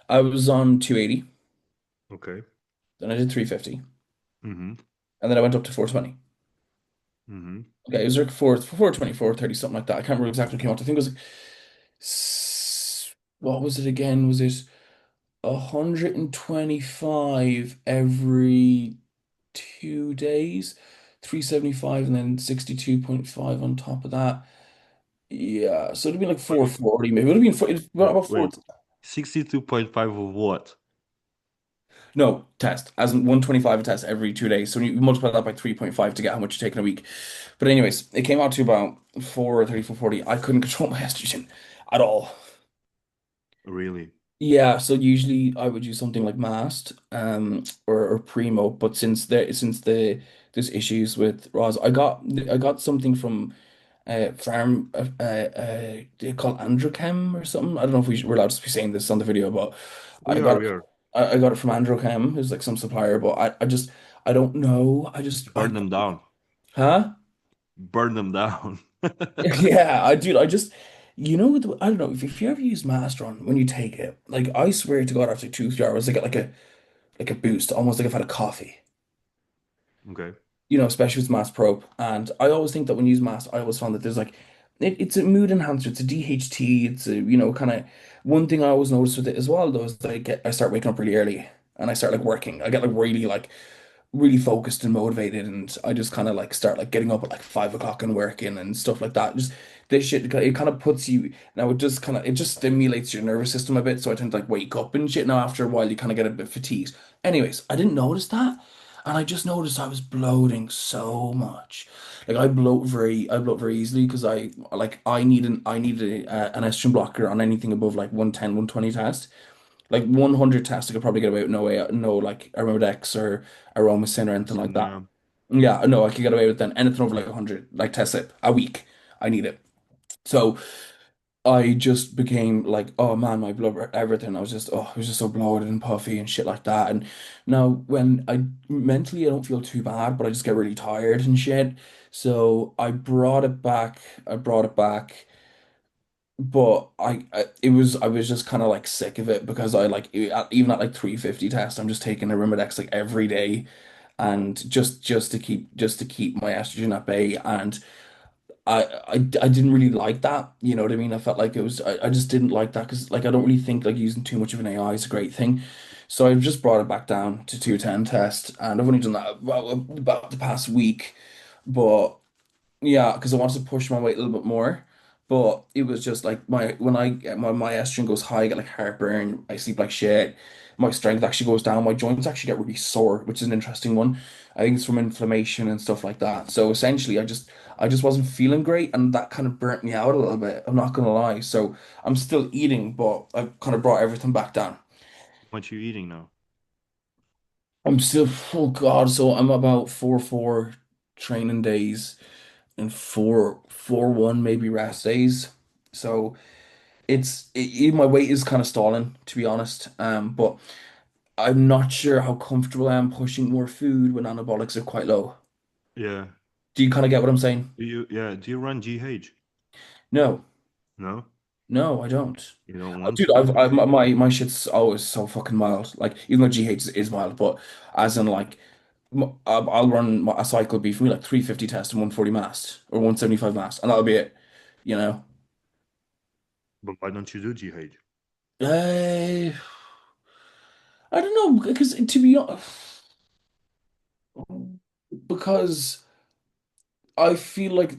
I was on 280, Okay. then I did 350, Mm-hmm. and then I went up to 420. Mm-hmm. Okay, it was like 420, 430, something like that. I can't remember exactly what came out. I think it was like, what was it again? Was it 125 every 2 days, 375, and then 62.5 on top of that. Yeah, so it'd be like Wait, 440 maybe. It would have been wait, about four. wait. 62.5 of what? No, test. As in 125 a test every 2 days. So you multiply that by 3.5 to get how much you take in a week. But anyways, it came out to about 430, 440. I couldn't control my estrogen at all. Really? Yeah, so usually I would use something like Mast, or Primo, but since there's issues with Roz, I got something from farm they call Androchem or something. I don't know if we're allowed to be saying this on the video, but I We are, got we it are. I got it from Androchem, who's like some supplier, but I don't know. Burn them down. Huh? Burn them down. Yeah, I don't know if you ever use Masteron when you take it, like I swear to God, after 2 3 hours, I get like a boost, almost like I've had a coffee. Okay. Especially with Mass Probe. And I always think that when you use Mass, I always found that there's like it's a mood enhancer, it's a DHT, it's a kind of one thing I always notice with it as well though is that I start waking up really early and I start like working. I get really focused and motivated, and I just kind of like start like getting up at like 5 o'clock and working and stuff like that. Just this shit, it kind of puts you now. It just stimulates your nervous system a bit, so I tend to like wake up and shit. Now after a while, you kind of get a bit fatigued. Anyways, I didn't notice that, and I just noticed I was bloating so much. Like I bloat very easily because I need an estrogen blocker on anything above like 110, 120 test. Like 100 tests I could probably get away with no like Arimidex or Aromacin or anything like Insulin, that. yeah. Yeah, no, I could get away with then anything over like 100 like test it a week. I need it. So I just became like, oh man, my blood, everything. I was just so bloated and puffy and shit like that. And now when I mentally, I don't feel too bad, but I just get really tired and shit. So I brought it back. I brought it back, but I was just kind of like sick of it because even at like 350 test, I'm just taking a Arimidex like every day, and just to keep my estrogen at bay. And I didn't really like that. You know what I mean? I felt like I just didn't like that because like I don't really think like using too much of an AI is a great thing. So I've just brought it back down to 210 test, and I've only done that about the past week. But yeah, because I wanted to push my weight a little bit more. But it was just like my estrogen goes high, I get like heartburn, I sleep like shit. My strength actually goes down. My joints actually get really sore, which is an interesting one. I think it's from inflammation and stuff like that. So essentially, I just wasn't feeling great, and that kind of burnt me out a little bit. I'm not gonna lie. So I'm still eating, but I've kind of brought everything back down. What you eating now? I'm still, oh God, so I'm about 4-4 training days and 4-1 maybe rest days. So my weight is kind of stalling, to be honest. But I'm not sure how comfortable I am pushing more food when anabolics are quite low. Yeah. Do you kind of get what I'm saying? Do you run GH? No, No? no, I don't. You don't Oh, want dude, to run GH? my shit's always so fucking mild. Like even though GH is mild, but as in like I'll run a cycle be for me like 350 test and 140 mast or 175 mast, and that'll be it. You know. But why don't you do GH? Uh, I don't know because to be honest, because I feel like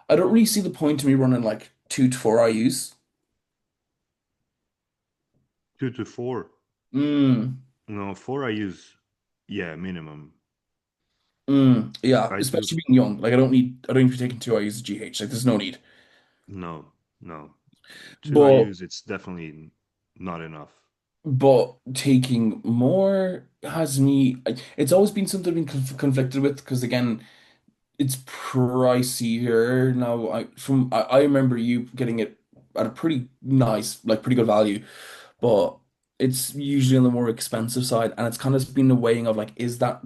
I don't really see the point to me running like 2 to 4 IUs. 2 to 4. Mm, No, four I use, yeah, minimum. yeah, I do, especially being young. Like I don't need to be taking 2 IUs of GH. Like there's no need. no, no. Two I But use, it's definitely not enough. but taking more has me. It's always been something I've been conflicted with because again, it's pricey here now. I remember you getting it at a pretty nice, like pretty good value, but it's usually on the more expensive side, and it's kind of been the weighing of like, is that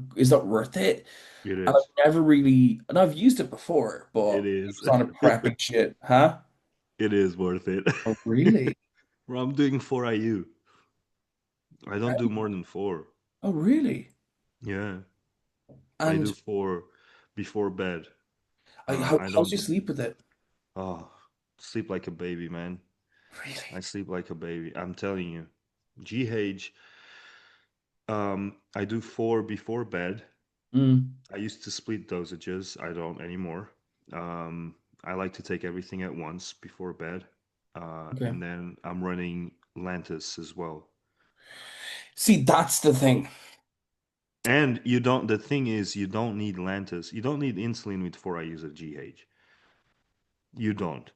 worth it? It And is. I've never really, and I've used it before, It but it is. was on a prep and shit, huh? It is worth it. Oh, really? Bro, I'm doing 4 IU. I don't do more than four. Oh, really? Yeah, I And do four before bed. I how's don't your do, sleep with it? oh, sleep like a baby, man. I Really? sleep like a baby. I'm telling you. GH, I do four before bed. Mm, I used to split dosages. I don't anymore. Um, I like to take everything at once before bed. okay. And then I'm running Lantus as well. See, that's the thing. And you don't, the thing is, you don't need Lantus. You don't need insulin with 4 IUs of GH. You don't.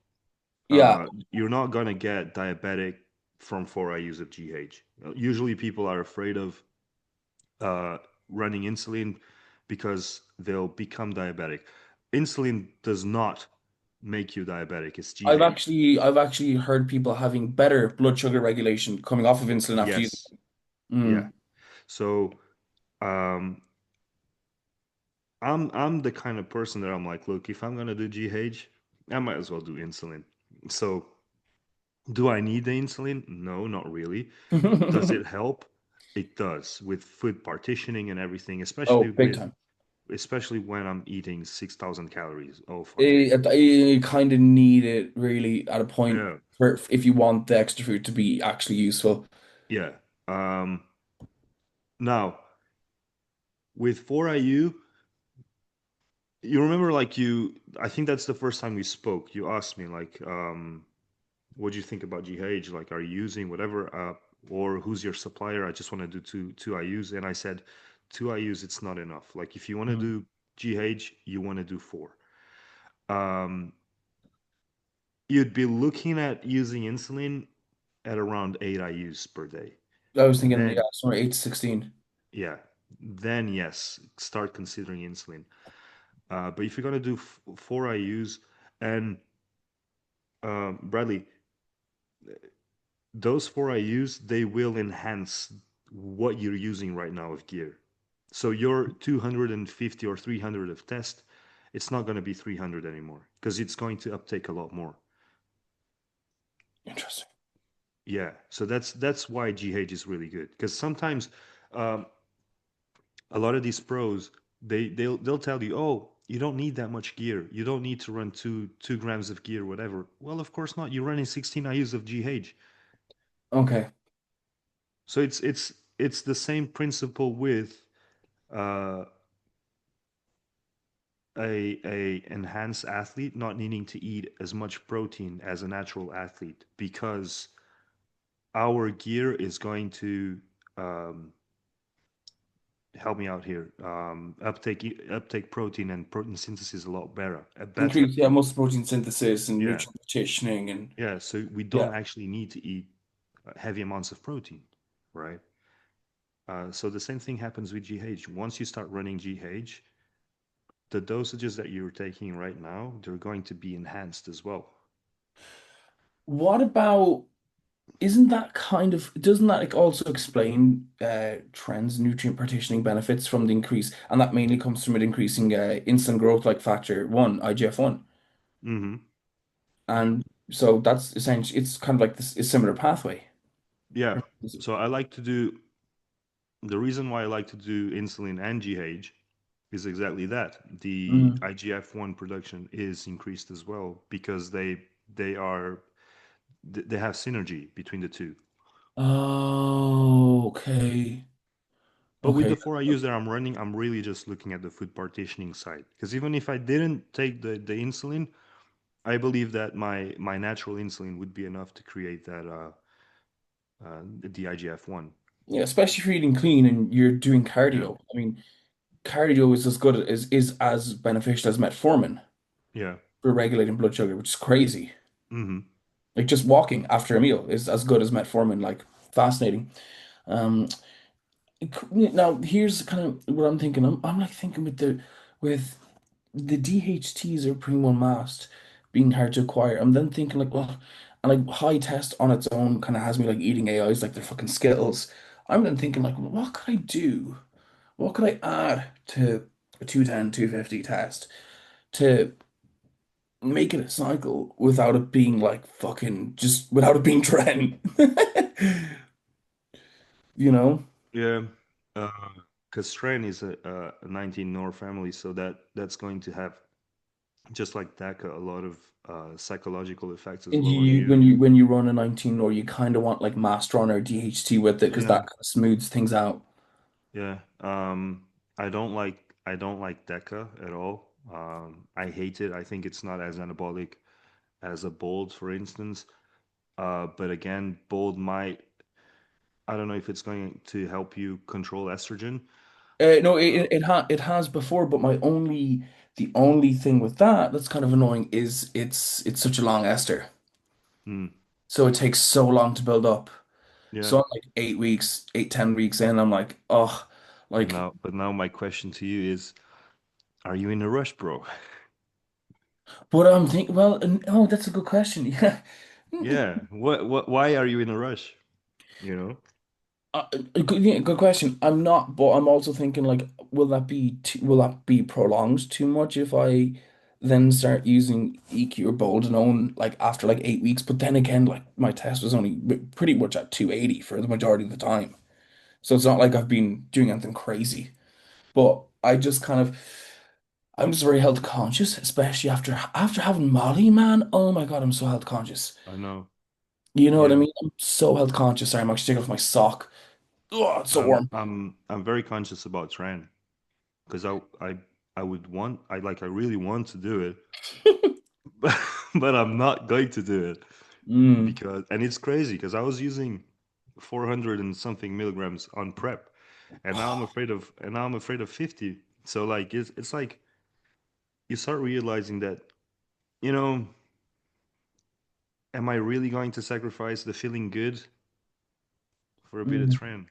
Yeah, You're not going to get diabetic from 4 IUs of GH. Usually people are afraid of uh, running insulin because they'll become diabetic. Insulin does not make you diabetic. It's GH. I've actually heard people having better blood sugar regulation coming off of insulin after using. Yes. Yeah. Mm. So um, I'm the kind of person that I'm like, look, if I'm gonna do GH, I might as well do insulin. So do I need the insulin? No, not really. Does it help? It does with food partitioning and everything, Oh, big time. especially when I'm eating 6,000 calories. Oh fuck yeah. You kind of need it really at a point Yeah. for if you want the extra food to be actually useful. Yeah. Now with 4IU, you remember like I think that's the first time we spoke. You asked me like, what do you think about GH? Like, are you using whatever, or who's your supplier? I just want to do two IUs, and I said two IUs, it's not enough. Like if you want to Mm. do GH, you want to do four. Um, you'd be looking at using insulin at around 8 IUs per day. I was thinking, yeah, Then, somewhere 8 to 16. yeah, then yes, start considering insulin. But if you're gonna do four IUs, and Bradley, those four IUs, they will enhance what you're using right now of gear. So your 250 or 300 of test, it's not going to be 300 anymore because it's going to uptake a lot more. Interesting. Yeah, so that's why GH is really good because sometimes um, a lot of these pros they'll tell you, oh, you don't need that much gear, you don't need to run 2 grams of gear, whatever. Well, of course not. You're running 16 IUs of GH, Okay. so it's the same principle with uh, a enhanced athlete not needing to eat as much protein as a natural athlete because our gear is going to um, help me out here. Uptake protein and protein synthesis a lot better. Increase, yeah, muscle protein synthesis and Yeah, nutrient partitioning and yeah. So we don't yeah. actually need to eat heavy amounts of protein, right? So the same thing happens with GH. Once you start running GH, the dosages that you're taking right now, they're going to be enhanced as well. What about, isn't that kind of, doesn't that like also explain trends, nutrient partitioning benefits from the increase? And that mainly comes from it increasing insulin growth like factor one, IGF-1. Hmm. And so that's essentially, it's kind of like this a similar pathway. Yeah. So I like to do the reason why I like to do insulin and GH is exactly that. The Mm. IGF-1 production is increased as well because they are they have synergy between the two. Oh, okay. But with Okay. the four I use that I'm running, I'm really just looking at the food partitioning side. Because even if I didn't take the insulin, I believe that my natural insulin would be enough to create that the IGF-1. Yeah, especially if you're eating clean and you're doing Yeah. cardio. I mean, cardio is as good is as beneficial as metformin Yeah. for regulating blood sugar, which is crazy. Hmm. Like just walking after a meal is as good as metformin. Like fascinating. Um, now here's kind of what I'm thinking. I'm like thinking with the DHTs are primo mast being hard to acquire. I'm then thinking like, well, and like high test on its own kind of has me like eating AIs like they're fucking Skittles. I'm then thinking like, what could I do? What could I add to a 210, 250 test to make it a cycle without it being like fucking just without it being trend? You know? Yeah. Because Stren is a 19 Nor family, so that's going to have, just like DACA, a lot of psychological effects as And well on you you. when you run a 19 or you kind of want like master on or DHT with it because that Yeah. kind of smooths things out. Yeah. I don't like DECA at all. I hate it. I think it's not as anabolic as a Bold, for instance. But again, Bold might, I don't know if it's going to help you control estrogen. No, Uh, it has before, but my only the only thing with that that's kind of annoying is it's such a long ester, hmm, so it takes so long to build up. yeah. So I'm like 8 weeks, 8, 10 weeks in, I'm like, oh, like. But now my question to you is, are you in a rush, bro? But I'm thinking, well, oh, that's a good question. Yeah. Yeah. Why are you in a rush? You know? Good, yeah, good question. I'm not, but I'm also thinking like, will that be prolonged too much if I then start using EQ or Boldenone like after like 8 weeks? But then again, like my test was only pretty much at 280 for the majority of the time, so it's not like I've been doing anything crazy. But I just kind of, I'm just very health conscious, especially after having Molly, man. Oh my God, I'm so health conscious. I know. You know what I Yeah. mean? I'm so health conscious. Sorry, I'm actually taking off my sock. Oh, it's so warm. I'm very conscious about Tran because I would want I really want to do it, but I'm not going to do it Mm. because, and it's crazy because I was using 400 and something milligrams on prep, and now I'm afraid of 50. So like it's like you start realizing that, you know, am I really going to sacrifice the feeling good for a bit of Mhm. trend,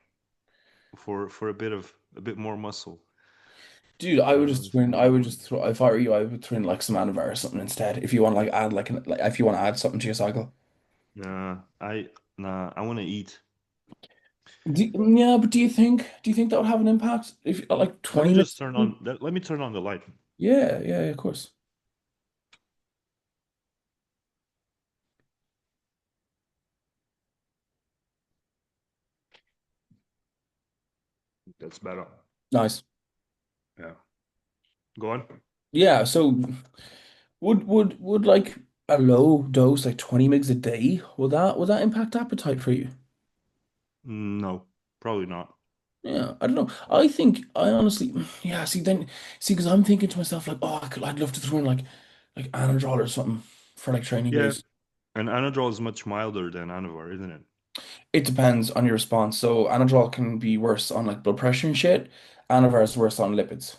for a bit more muscle? Dude, I I would don't know just if you throw in, know I what I would mean. just throw, if I were you, I would throw in like some Anavar or something instead. If you want to like add like if you want to add something to your cycle. Nah, I want to eat. Yeah, but do you think that would have an impact if like Let me 20 just minutes? turn on let me turn on the light. Yeah, yeah, yeah, of course. That's better. Nice. Yeah. Go on. Yeah, so would like a low dose like 20 mgs a day, would that impact appetite for you? No, probably not. Yeah, I don't know. I honestly, yeah, see, because I'm thinking to myself like, oh, I'd love to throw in like Anadrol or something for like training Yeah. days. And Anadrol is much milder than Anavar, isn't it? It depends on your response. So Anadrol can be worse on like blood pressure and shit. Anavar is worse on lipids.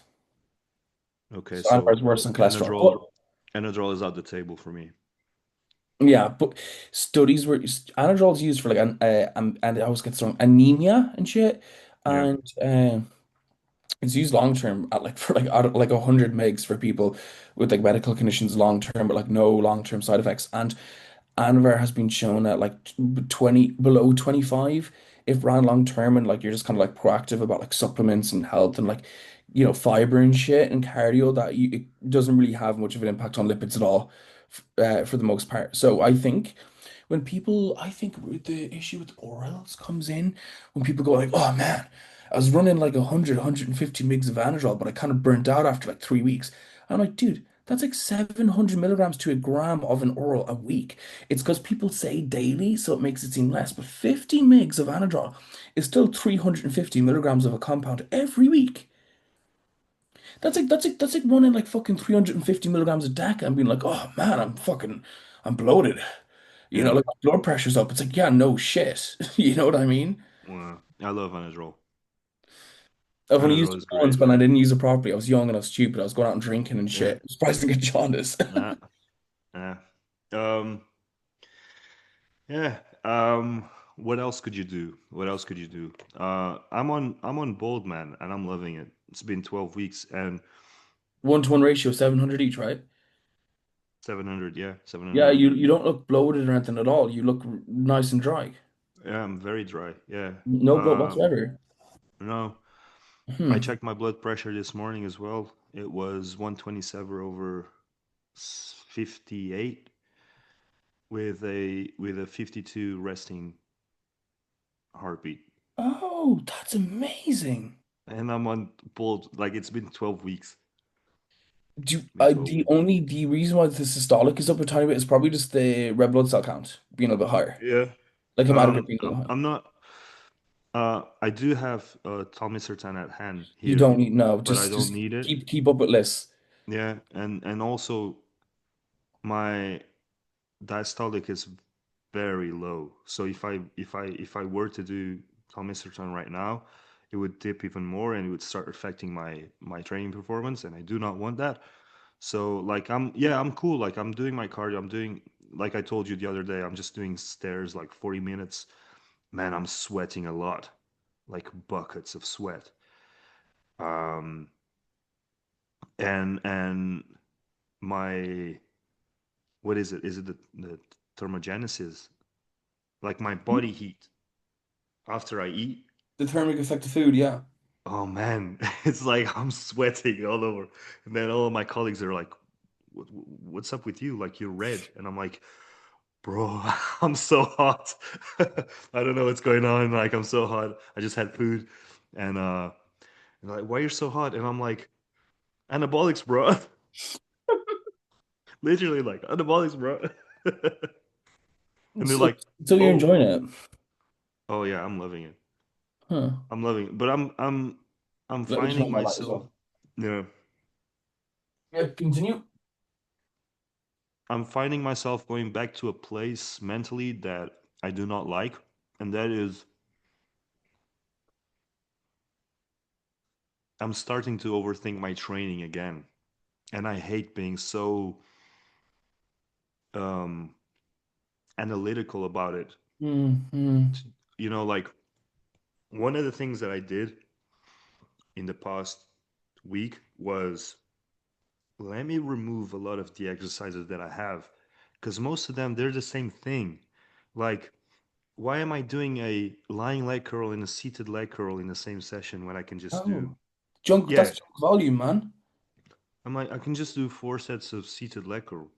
Okay, So Anavar is so worse on cholesterol. Anadrol But Anadrol is out the table for me. yeah, but studies were Anadrol is used for like and I always get wrong anemia and shit, Yeah. and it's used long term at like for like out of like 100 mgs for people with like medical conditions long term, but like no long term side effects. And Anavar has been shown at like 20 below 25 if ran long term and like you're just kind of like proactive about like supplements and health and like fiber and shit and cardio that it doesn't really have much of an impact on lipids at all for the most part. So I think with the issue with orals comes in when people go like, oh man, I was running like 150 mgs of Anadrol, but I kind of burnt out after like 3 weeks. I'm like, dude, that's like 700 milligrams to a gram of an oral a week. It's because people say daily, so it makes it seem less, but 50 mgs of Anadrol is still 350 milligrams of a compound every week. That's like running like fucking 350 milligrams of DACA and being like, oh man, I'm bloated. Yeah. Like my blood pressure's up. It's like, yeah, no shit. You know what I mean? I love Anadrol. I've only used Anadrol it is once, great. but I didn't use it properly. I was young and I was stupid. I was going out and drinking and Yeah. shit. I was surprised to get jaundice. Nah. Yeah. Um yeah. What else could you do? What else could you do? I'm on Bold Man and I'm loving it. It's been 12 weeks and 1-to-1 ratio, 700 each, right? 700, yeah, Yeah, 700. you don't look bloated or anything at all. You look nice and dry. Yeah, I'm very dry. Yeah. No bloat whatsoever. No. I Hmm. checked my blood pressure this morning as well. It was 127 over 58 with a 52 resting heartbeat. Oh, that's amazing. And I'm on bold like it's been 12 weeks. Do Been 12 weeks. the reason why the systolic is up a tiny bit is probably just the red blood cell count being a bit higher, Yeah. like hematocrit being a little high. I'm not I do have Talmisertan at hand You here, don't need no, but I don't just need it. keep up with lists. Yeah, and also my diastolic is very low. So if I were to do Talmisertan right now, it would dip even more and it would start affecting my training performance, and I do not want that. So like I'm cool. Like I'm doing my cardio. I'm doing like I told you the other day. I'm just doing stairs like 40 minutes. Man, I'm sweating a lot, like buckets of sweat. Um, and my what is it? Is it the thermogenesis? Like my body heat after I eat. The thermic effect of food, yeah. Oh man, it's like I'm sweating all over. And then all of my colleagues are like, What's up with you? Like you're red." And I'm like, "Bro, I'm so hot. I don't know what's going on. Like I'm so hot. I just had food." And and they're like, "Why you're so hot?" And I'm like, "Anabolics, bro." Literally like, "Anabolics, bro." And they're So like, so you're "Oh, enjoying it, oh yeah, I'm loving it. huh? I'm loving it." But I'm Let me turn finding on my light as myself, well. yeah, Yeah, continue. I'm finding myself going back to a place mentally that I do not like, and that is I'm starting to overthink my training again, and I hate being so um analytical about it. Mm-hmm. You know, like one of the things that I did in the past week was let me remove a lot of the exercises that I have because most of them they're the same thing. Like, why am I doing a lying leg curl and a seated leg curl in the same session when I can just do, Oh, junk. yeah, That's junk volume, man. I'm like I can just do 4 sets of seated leg curl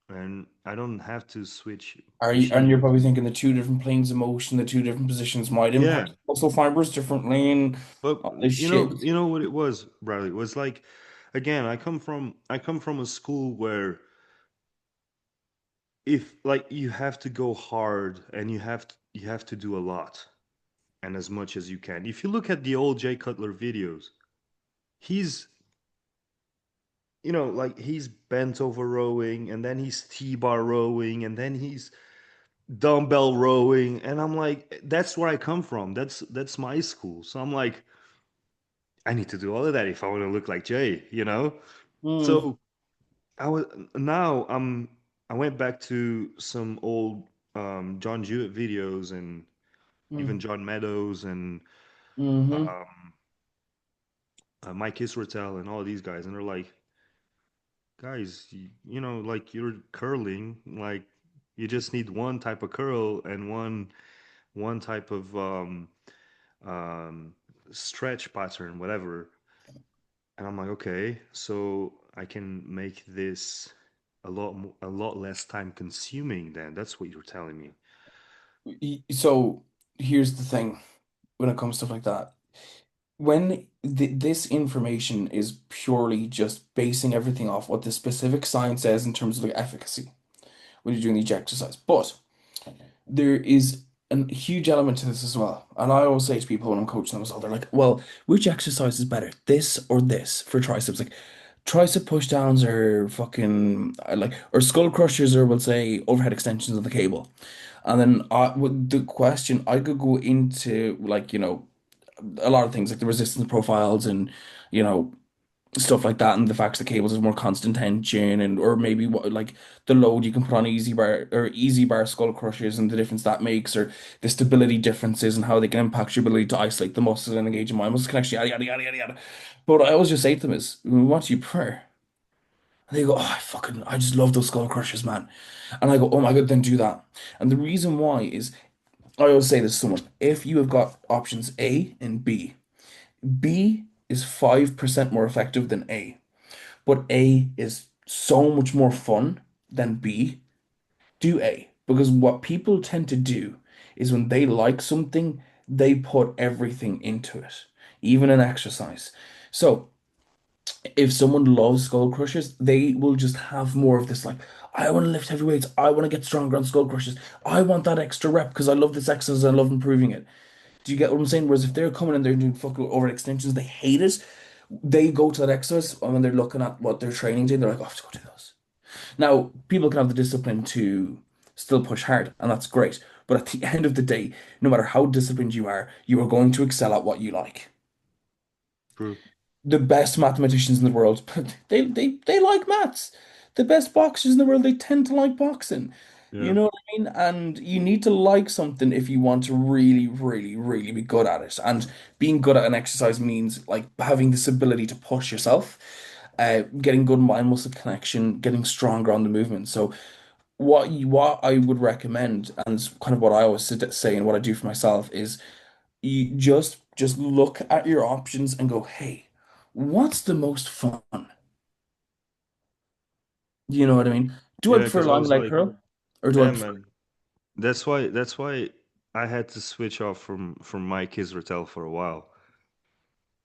and I don't have to switch Are you? And you're machines. probably thinking the two different planes of motion, the two different positions might Yeah, impact muscle fibers differently, and but all this shit. you know what it was, Bradley? It was like, again, I come from a school where if like you have to go hard and you have to do a lot and as much as you can. If you look at the old Jay Cutler videos, he's like he's bent over rowing and then he's T-bar rowing and then he's dumbbell rowing and I'm like that's where I come from. That's my school. So I'm like I need to do all of that if I want to look like Jay, you know? Mm, So I was now I went back to some old John Jewett videos and even mm, John Meadows and mm-hmm. um, Mike Israetel and all these guys, and they're like, guys, you know, like you're curling, like you just need one type of curl and one type of um, stretch pattern, whatever. And I'm like, okay, so I can make this a lot less time consuming. Then that's what you're telling me. So here's the thing when it comes to stuff like that. When this information is purely just basing everything off what the specific science says in terms of like efficacy when you're doing each exercise. But there is a huge element to this as well. And I always say to people when I'm coaching them as well, they're like, well, which exercise is better, this or this for triceps? Like tricep push downs or fucking like or skull crushers or we'll say overhead extensions of the cable. And then with the question, I could go into like, a lot of things like the resistance profiles and, you know, stuff like that, and the fact the cables is more constant tension, and or maybe what like the load you can put on easy bar skull crushers and the difference that makes, or the stability differences and how they can impact your ability to isolate the muscles and engage in mind muscle connection, yada yada yada yada yada. But what I always just say to them is, what do you prefer? And they go, oh, I just love those skull crushers, man. And I go, oh my god, then do that. And the reason why is, I always say this to someone, if you have got options A and B is 5% more effective than A. But A is so much more fun than B, do A. Because what people tend to do is when they like something, they put everything into it, even in exercise. So if someone loves skull crushers, they will just have more of this like, I want to lift heavy weights, I want to get stronger on skull crushers, I want that extra rep because I love this exercise, I love improving it. Do you get what I'm saying? Whereas if they're coming in there doing fucking over extensions, they hate it. They go to that exercise and when they're looking at what they're training to, they're like, oh, I have to go do those. Now, people can have the discipline to still push hard, and that's great. But at the end of the day, no matter how disciplined you are going to excel at what you like. True. The best mathematicians in the world, they like maths. The best boxers in the world, they tend to like boxing. You Yeah. know what I mean? And you need to like something if you want to really, really, really be good at it. And being good at an exercise means like having this ability to push yourself, getting good mind muscle connection, getting stronger on the movement. So what I would recommend, and it's kind of what I always say and what I do for myself is you just look at your options and go, hey, what's the most fun? You know what I mean? Do I Yeah, prefer because I long was leg like, curl or do I yeah, prefer? man. That's why I had to switch off from Mike Israetel for a while.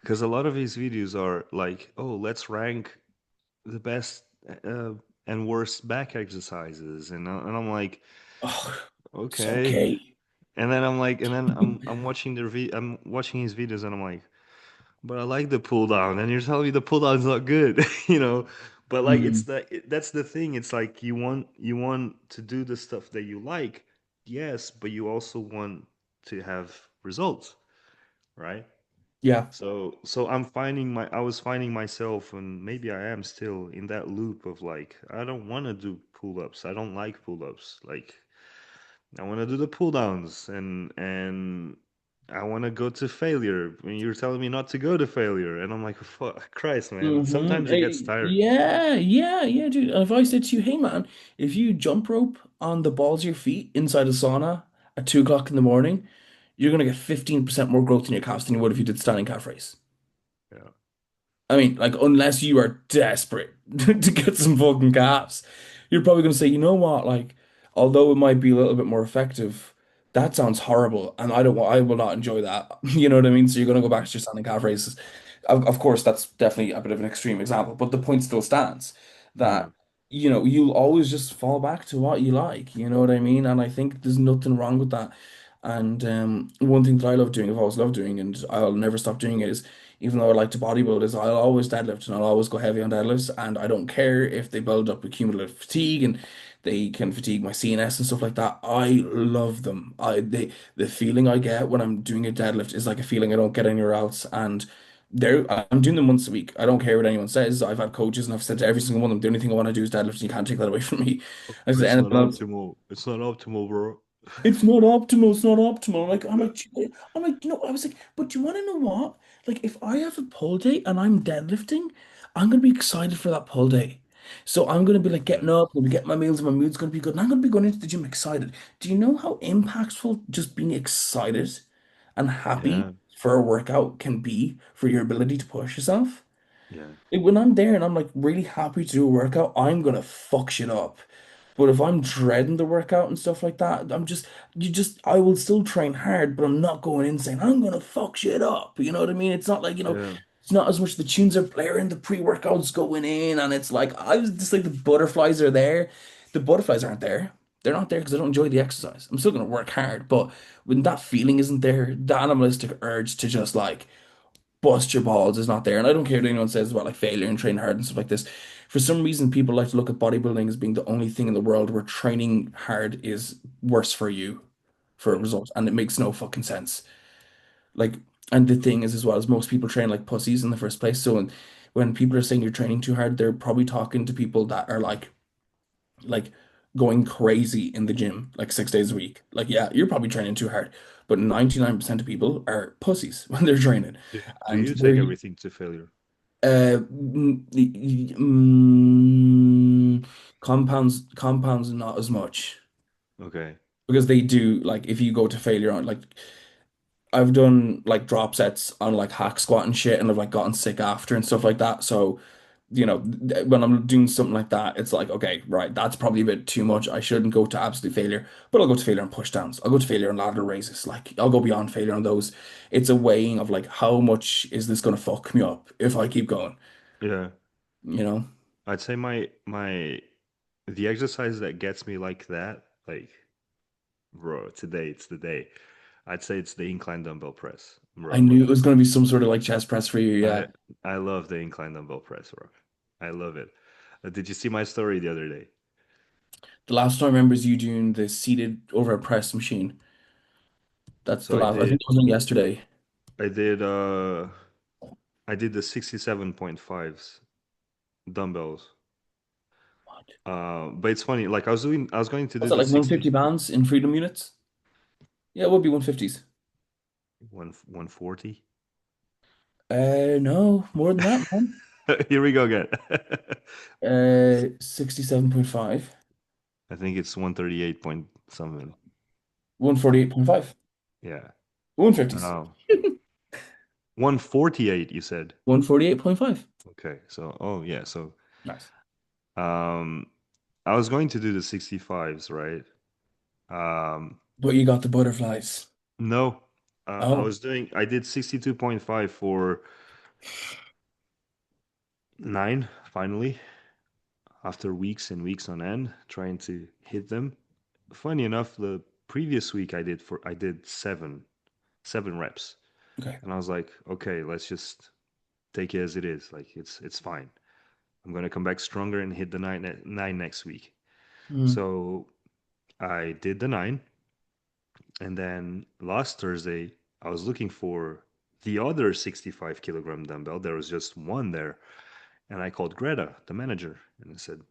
Because a lot of his videos are like, oh, let's rank the best uh, and worst back exercises, and I'm like, Oh, it's okay. okay. And then I'm watching I'm watching his videos, and I'm like, but I like the pull down, and you're telling me the pull down's not good, you know. But like, Mm. that's the thing. It's like you want to do the stuff that you like, yes, but you also want to have results, right? Yeah. So I was finding myself, and maybe I am still in that loop of like, I don't want to do pull-ups. I don't like pull-ups. Like, I want to do the pull-downs, and I want to go to failure. When you're telling me not to go to failure, and I'm like, fuck, Christ, man. Sometimes it gets tiring. Yeah, yeah, yeah, dude. And if I said to you, hey man, if you jump rope on the balls of your feet inside a sauna at 2 o'clock in the morning, you're gonna get 15% more growth in your calves than you would if you did standing calf raise. Yeah, I mean, like, unless you are desperate to get some fucking calves, you're probably going to say, you know what, like, although it might be a little bit more effective, that sounds horrible, and I will not enjoy that. You know what I mean? So you're going to go back to your standing calf raises. Of course, that's definitely a bit of an extreme example, but the point still stands yeah, that, you'll always just fall back to what you like. You know what I mean? And I think there's nothing wrong with that. And one thing that I love doing, I've always loved doing, and I'll never stop doing it, is even though I like to bodybuild, is I'll always deadlift and I'll always go heavy on deadlifts, and I don't care if they build up accumulative fatigue and they can fatigue my CNS and stuff like that. I love them. The feeling I get when I'm doing a deadlift is like a feeling I don't get anywhere else, and I'm doing them once a week. I don't care what anyone says. I've had coaches and I've said to every single one of them, the only thing I want to do is deadlift, and you can't take that away from me. I said it's not anything else. optimal. It's not optimal, bro. It's not optimal. It's not optimal. I was like, but do you want to know what? Like, if I have a pull day and I'm deadlifting, I'm gonna be excited for that pull day. So I'm gonna be like Yeah, getting up, gonna be getting my meals, and my mood's gonna be good, and I'm gonna be going into the gym excited. Do you know how impactful just being excited and happy yeah, for a workout can be for your ability to push yourself? yeah, Like, when I'm there and I'm like really happy to do a workout, I'm gonna fuck shit up. But if I'm dreading the workout and stuff like that, I will still train hard, but I'm not going in saying I'm gonna fuck shit up. You know what I mean? It's not like, yeah, it's not as much the tunes are blaring, the pre-workouts going in, and it's like, I was just like, the butterflies are there. The butterflies aren't there. They're not there because I don't enjoy the exercise. I'm still gonna work hard, but when that feeling isn't there, the animalistic urge to just like bust your balls is not there. And I don't care what anyone says about like failure and training hard and stuff like this. For some reason, people like to look at bodybuilding as being the only thing in the world where training hard is worse for you for a result, and it makes no fucking sense. Like, and the thing is, as well, as most people train like pussies in the first place. So when people are saying you're training too hard, they're probably talking to people that are like going crazy in the gym like 6 days a week. Like, yeah, you're probably training too hard, but 99% of people are pussies when they're training, Do and you take they're everything to failure? compounds not as much, Okay. because they do, like, if you go to failure on, like, I've done like drop sets on like hack squat and shit, and I've like gotten sick after and stuff like that. So, when I'm doing something like that, it's like, okay, right, that's probably a bit too much. I shouldn't go to absolute failure, but I'll go to failure on push downs. I'll go to failure on ladder raises. Like, I'll go beyond failure on those. It's a weighing of like, how much is this gonna fuck me up if I keep going, Yeah. you know? I'd say my the exercise that gets me like that, like, bro, today it's the day. I'd say it's the incline dumbbell press, I bro. knew it was gonna be some sort of like chest press for you, yeah. I I love the incline dumbbell press, bro. I love it. Did you see my story the other day? The last time I remember is you doing the seated over a press machine. That's the So I last. I think did it was only yesterday. I did I did the 67.5s dumbbells. What? But it's funny, like I was going to What's do that, the like 150 60 pounds in freedom units? Yeah, it would be 150s. 140. No, more than that, man. Here we go again. 67.5. I think it's 138 point something. 148.5. Yeah. 150s. 148 you said. 148.5. Okay. So, oh yeah, so Nice. um I was going to do the 65s, right? Um But you got the butterflies. no. Oh, I did 62.5 for 9 finally after weeks and weeks on end trying to hit them. Funny enough, the previous week I did 7 reps. okay. And I was like, okay, let's just take it as it is. Like it's fine. I'm gonna come back stronger and hit the nine next week. Mm. So I did the 9, and then last Thursday I was looking for the other 65 kilogram dumbbell. There was just one there. And I called Greta, the manager, and I said,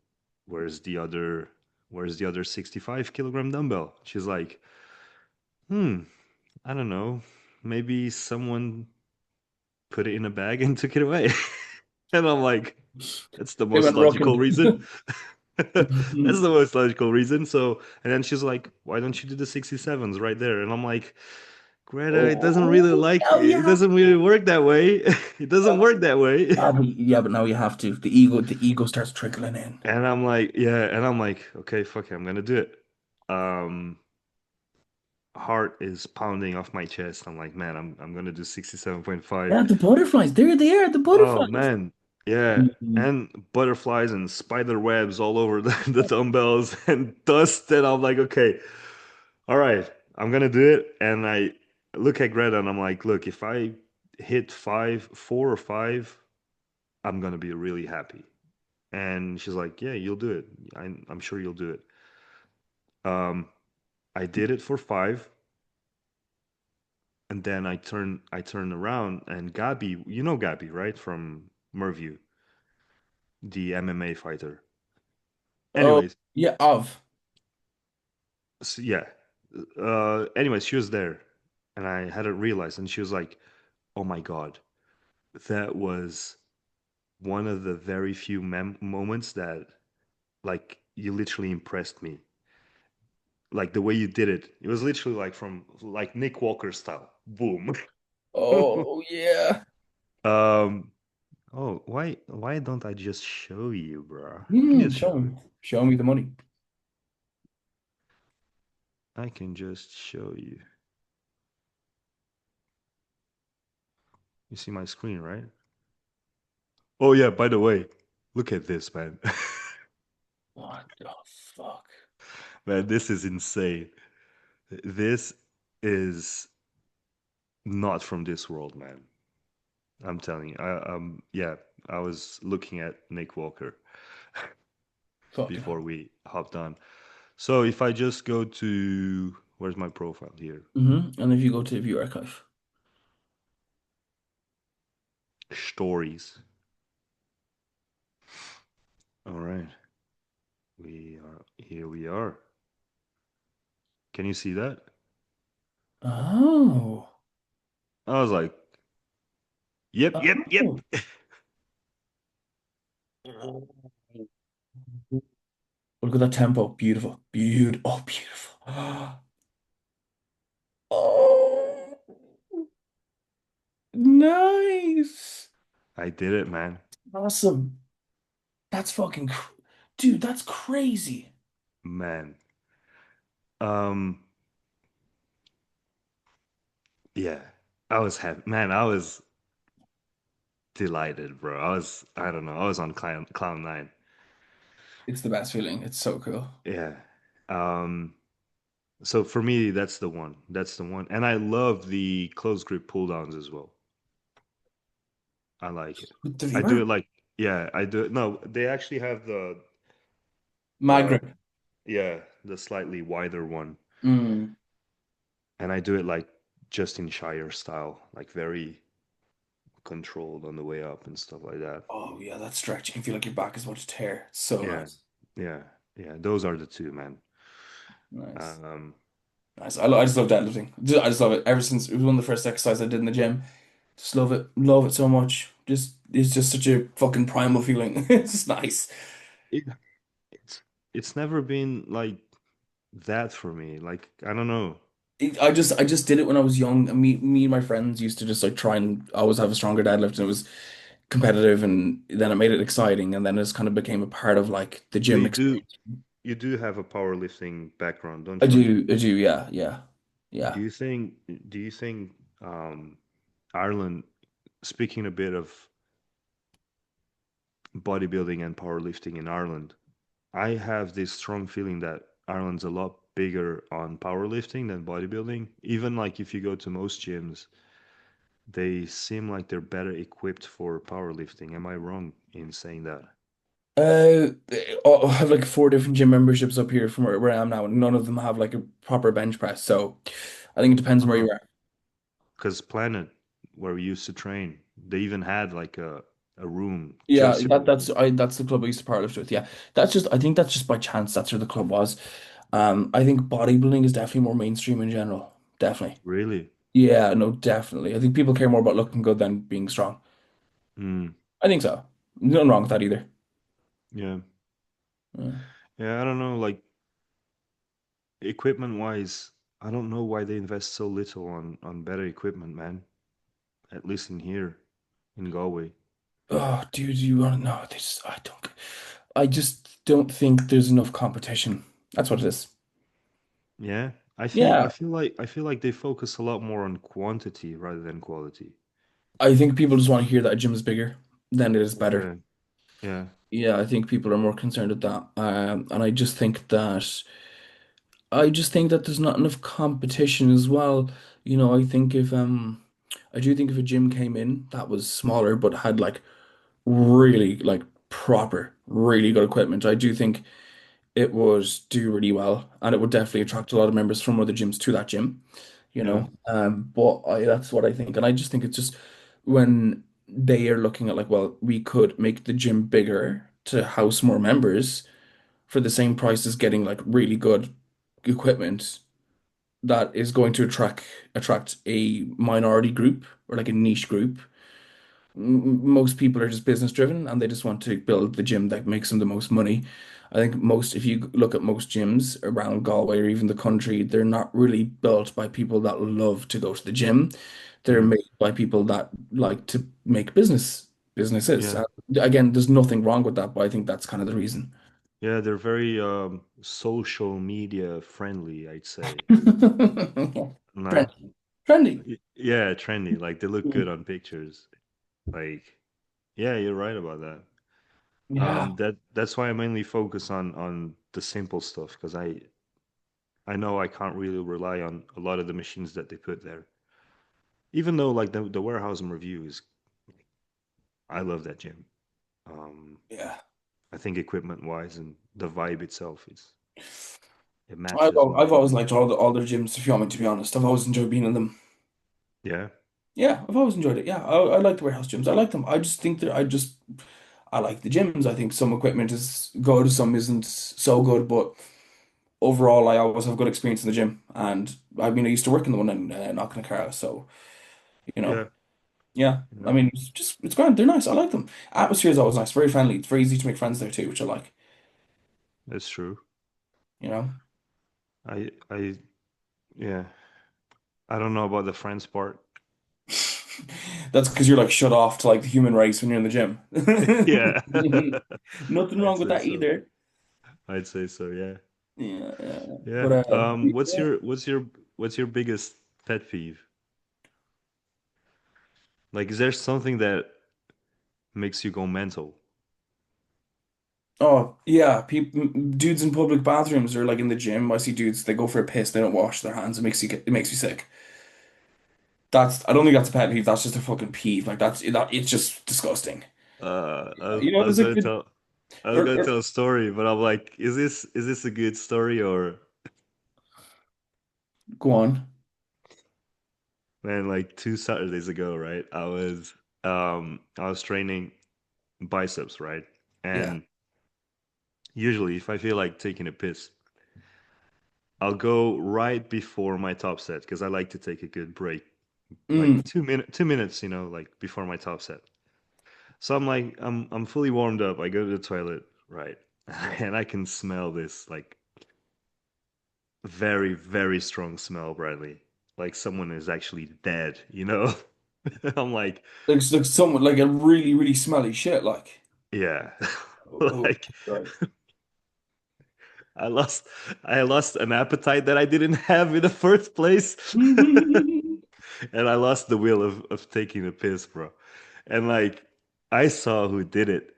"Where's the other where's the other 65 kilogram dumbbell?" She's like, "Hmm, I don't know. Maybe someone put it in a bag and took it away." And I'm like, "That's the They most went rocking. logical reason." That's Mhm. the most logical reason. So, and then she's like, "Why don't you do the 67s right there?" And I'm like, "Greta, Oh, now you it have doesn't really to. work that way. It doesn't work that way." Yeah, but now you have to. The ego starts trickling in. And I'm like, yeah, and I'm like, okay, fuck it, I'm gonna do it. Um, Heart is pounding off my chest. I'm like, man, I'm gonna do 67.5. Yeah, the butterflies. There they are, the Oh butterflies. man, yeah, Mhm. and butterflies and spider webs all over the dumbbells and dust. And I'm like, okay, all right, I'm gonna do it. And I look at Greta and I'm like, look, if I hit 4 or 5, I'm gonna be really happy. And she's like, yeah, you'll do it. I'm sure you'll do it. Um, I did it for 5, and then I turned around and Gabi, you know Gabi, right? From Merview, the MMA fighter. Oh, Anyways, yeah, of. so yeah. Anyways, she was there, and I hadn't realized, and she was like, "Oh my God, that was one of the very few moments that, like, you literally impressed me. Like the way you did it, it was literally like from like Nick Walker style. Boom." Oh, yeah. um. Oh, why don't I just show you, bro? I can Hmm, just show you. show me the money. I can just show you. You see my screen, right? Oh yeah, by the way, look at this, man. What the fuck? Man, this is insane. This is not from this world, man. I'm telling you. Yeah, I was looking at Nick Walker Fucking before hell. we hopped on. So if I just go to where's my profile here? And if you go to view archive. Stories. All right. We are. Can you see that? Oh. I was like, yep, yep, yep. Oh. Look at that tempo. Beautiful. Beautiful. Oh, beautiful. Oh, nice. I did it, man. Awesome. That's dude, that's crazy. Man. Um, yeah. I was happy. Man, I was delighted, bro. I don't know, I was on cloud nine. It's the best feeling. It's so cool. Yeah. Um, so for me, that's the one. That's the one. And I love the close grip pull downs as well. I like it. With the I do viewer, it like, yeah, I do it. No, they actually have my uh, grip. yeah, the slightly wider one. Mm. And I do it like just in Shire style, like very controlled on the way up and stuff like that. Oh yeah, that stretch. You can feel like your back is about to tear. It's so Yeah, nice. yeah, yeah. Those are the two, man. Nice. Um, Nice. I just love deadlifting. I just love it. Ever since it was one of the first exercises I did in the gym. Just love it. Love it so much. Just it's just such a fucking primal feeling. It's just nice. it, it's it's never been like that for me. Like I don't know. I just did it when I was young, and me and my friends used to just like try and always have a stronger deadlift, and it was competitive, and then it made it exciting, and then it just kind of became a part of like the So gym experience. you do have a powerlifting background, I don't you? do, I do, yeah, yeah, Do yeah. you think do you think um Ireland, speaking a bit of bodybuilding and powerlifting in Ireland, I have this strong feeling that Ireland's a lot bigger on powerlifting than bodybuilding. Even like if you go to most gyms, they seem like they're better equipped for powerlifting. Am I wrong in saying that? Uh, I have like 4 different gym memberships up here from where I am now, and none of them have like a proper bench press. So I think it depends on where Uh-huh. you are. Because Planet where we used to train. They even had like a room Yeah, just for it. that's the club I used to powerlift with. Yeah, I think that's just by chance. That's where the club was. I think bodybuilding is definitely more mainstream in general. Definitely. Really? Yeah, no, definitely. I think people care more about looking good than being strong. Mm, I think so. Nothing wrong with that either. yeah. Yeah. Yeah, I don't know, like equipment wise, I don't know why they invest so little on better equipment, man. At least in here in Galway. Oh, dude, you want to know this? I just don't think there's enough competition. That's what it is. Yeah. Yeah, I feel like they focus a lot more on quantity rather than quality. I think people just want to hear that a gym is bigger than it is better. Okay. Yeah. Yeah, I think people are more concerned with that. And I just think that there's not enough competition as well. I do think if a gym came in that was smaller but had like really like proper, really good equipment, I do think it would do really well, and it would definitely attract a lot of members from other gyms to that gym, you Yeah. know. That's what I think, and I just think it's just when they are looking at like, well, we could make the gym bigger to house more members for the same price as getting like really good equipment that is going to attract a minority group or like a niche group. Most people are just business driven and they just want to build the gym that makes them the most money. I think if you look at most gyms around Galway or even the country, they're not really built by people that love to go to the gym. They're Mm. made by people that like to make businesses. Yeah. Again, there's nothing wrong with that, but I think that's kind of the reason. Yeah, they're very social media friendly, I'd say. Like Trendy. Trendy. yeah, trendy. Like they look good Mm. on pictures. Like yeah, you're right about that. Yeah. That's why I mainly focus on the simple stuff because I know I can't really rely on a lot of the machines that they put there. Even though like the warehouse and reviews, I love that gym. Um, Yeah. I think equipment wise and the vibe itself is it matches I've my always liked all their gyms, if you want me to be honest. I've always enjoyed being in them. yeah. Yeah, I've always enjoyed it. Yeah, I like the warehouse gyms. I like them. I just think that I like the gyms. I think some equipment is good, some isn't so good, but overall, I always have good experience in the gym. And I mean, I used to work in the one in Knocknacarra, so you know, Yeah, yeah. I yeah, mean, it's grand. They're nice. I like them. Atmosphere is always nice. Very friendly. It's very easy to make friends there too, which I like. that's true. You know. I yeah. I don't know about the friends part. That's because you're like shut off to like the human race when you're in the gym. Yeah. Nothing I'd wrong with say that so. either. I'd say so, yeah. Yeah, yeah. Yeah. But What's yeah. what's your biggest pet peeve? Like, is there something that makes you go mental? Oh, yeah. People, dudes in public bathrooms or like in the gym. I see dudes. They go for a piss. They don't wash their hands. It makes me sick. I don't think that's a pet peeve. That's just a fucking peeve. Like it's just disgusting. You know, I was there's a gonna good. tell I was gonna Or, tell a story, but I'm like, is this a good story or go on. man, like 2 Saturdays ago, right? I was training biceps, right? Yeah. And usually if I feel like taking a piss, I'll go right before my top set because I like to take a good break, Mm. like 2 minutes, like before my top set. So I'm like, I'm fully warmed up. I go to the toilet, right, and I can smell this like very, very strong smell, Bradley. Like someone is actually dead. I'm like, Like someone like a really really smelly shit. Like. yeah, Oh, like right. I lost, I lost an appetite that I didn't have in the first place. And I lost the will of taking a piss, bro. And like I saw who did it.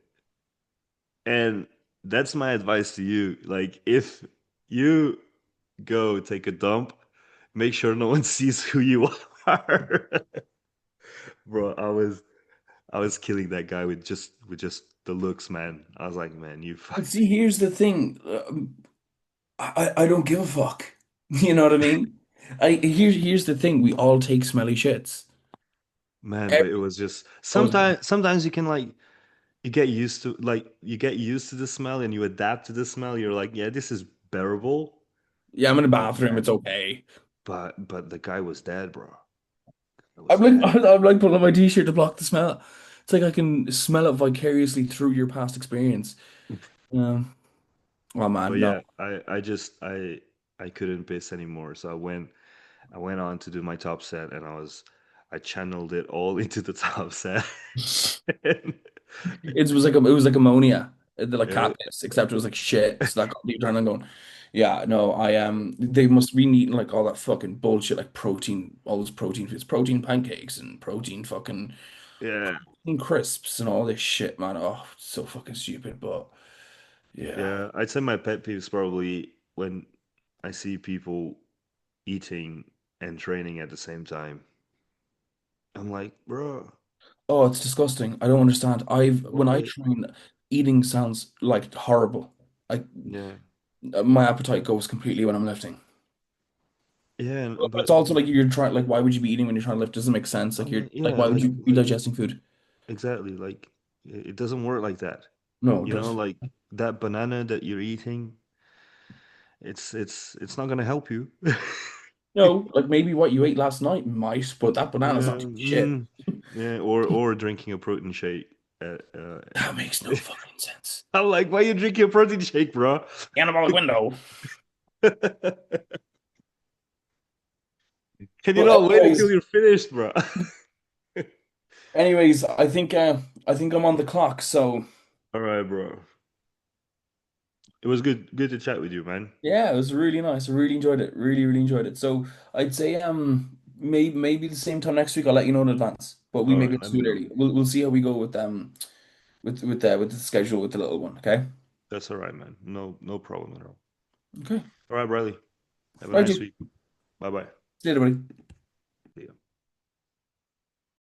And that's my advice to you. Like if you go take a dump, make sure no one sees who you are. Bro, I was killing that guy with just the looks, man. I was like, man, you But fuck. see, here's the thing. I don't give a fuck. You know what I mean? Here's the thing. We all take smelly shits. Man, but it Every was just was, sometimes you can like you get used to the smell and you adapt to the smell. You're like, yeah, this is bearable. yeah, I'm in the But bathroom. man, It's okay. but the guy was dead, bro. I was I'm like dead. I'm like putting on my t-shirt to block the smell. It's like I can smell it vicariously through your past experience. Um, oh But man, no. yeah, I couldn't piss anymore. So I went on to do my top set and I channeled it all into the top set. And, It was like ammonia, like yeah, cat piss, except it was like shit. So that got me turning going, yeah, no, I they must be eating like all that fucking bullshit, like protein, all those protein foods, protein pancakes and protein fucking yeah, crisps and all this shit, man. Oh, it's so fucking stupid, but yeah. yeah. I'd say my pet peeve is probably when I see people eating and training at the same time. I'm like, bro, Oh, it's disgusting. I don't understand. When I why? train, eating sounds like horrible. Like Yeah, my appetite goes completely when I'm lifting. yeah, But it's but also like you're trying, like, why would you be eating when you're trying to lift? Doesn't make sense. I Like you're mean, like, yeah, why would you be digesting food? exactly, like it doesn't work like that. No, it You know, doesn't. like that banana that you're eating, it's not gonna help you. No, like maybe what you ate last night might, but that banana's Yeah, not doing shit. yeah, or drinking a protein shake. That makes no fucking sense. I'm like, why you drinking a protein shake, bro? Anabolic window. Can you But not wait until you're finished, bro? I think I'm on the clock. So All right, bro. It was good to chat with you, man. yeah, it was really nice. I really enjoyed it. Really, really enjoyed it. So I'd say maybe the same time next week. I'll let you know in advance. But we All maybe right, let's let do me it know. early. We'll see how we go with the schedule with the little one. Okay. That's all right, man. No problem at all. Okay. All right, Bradley. Have a Right, nice dude. week. Bye bye. See you later, buddy.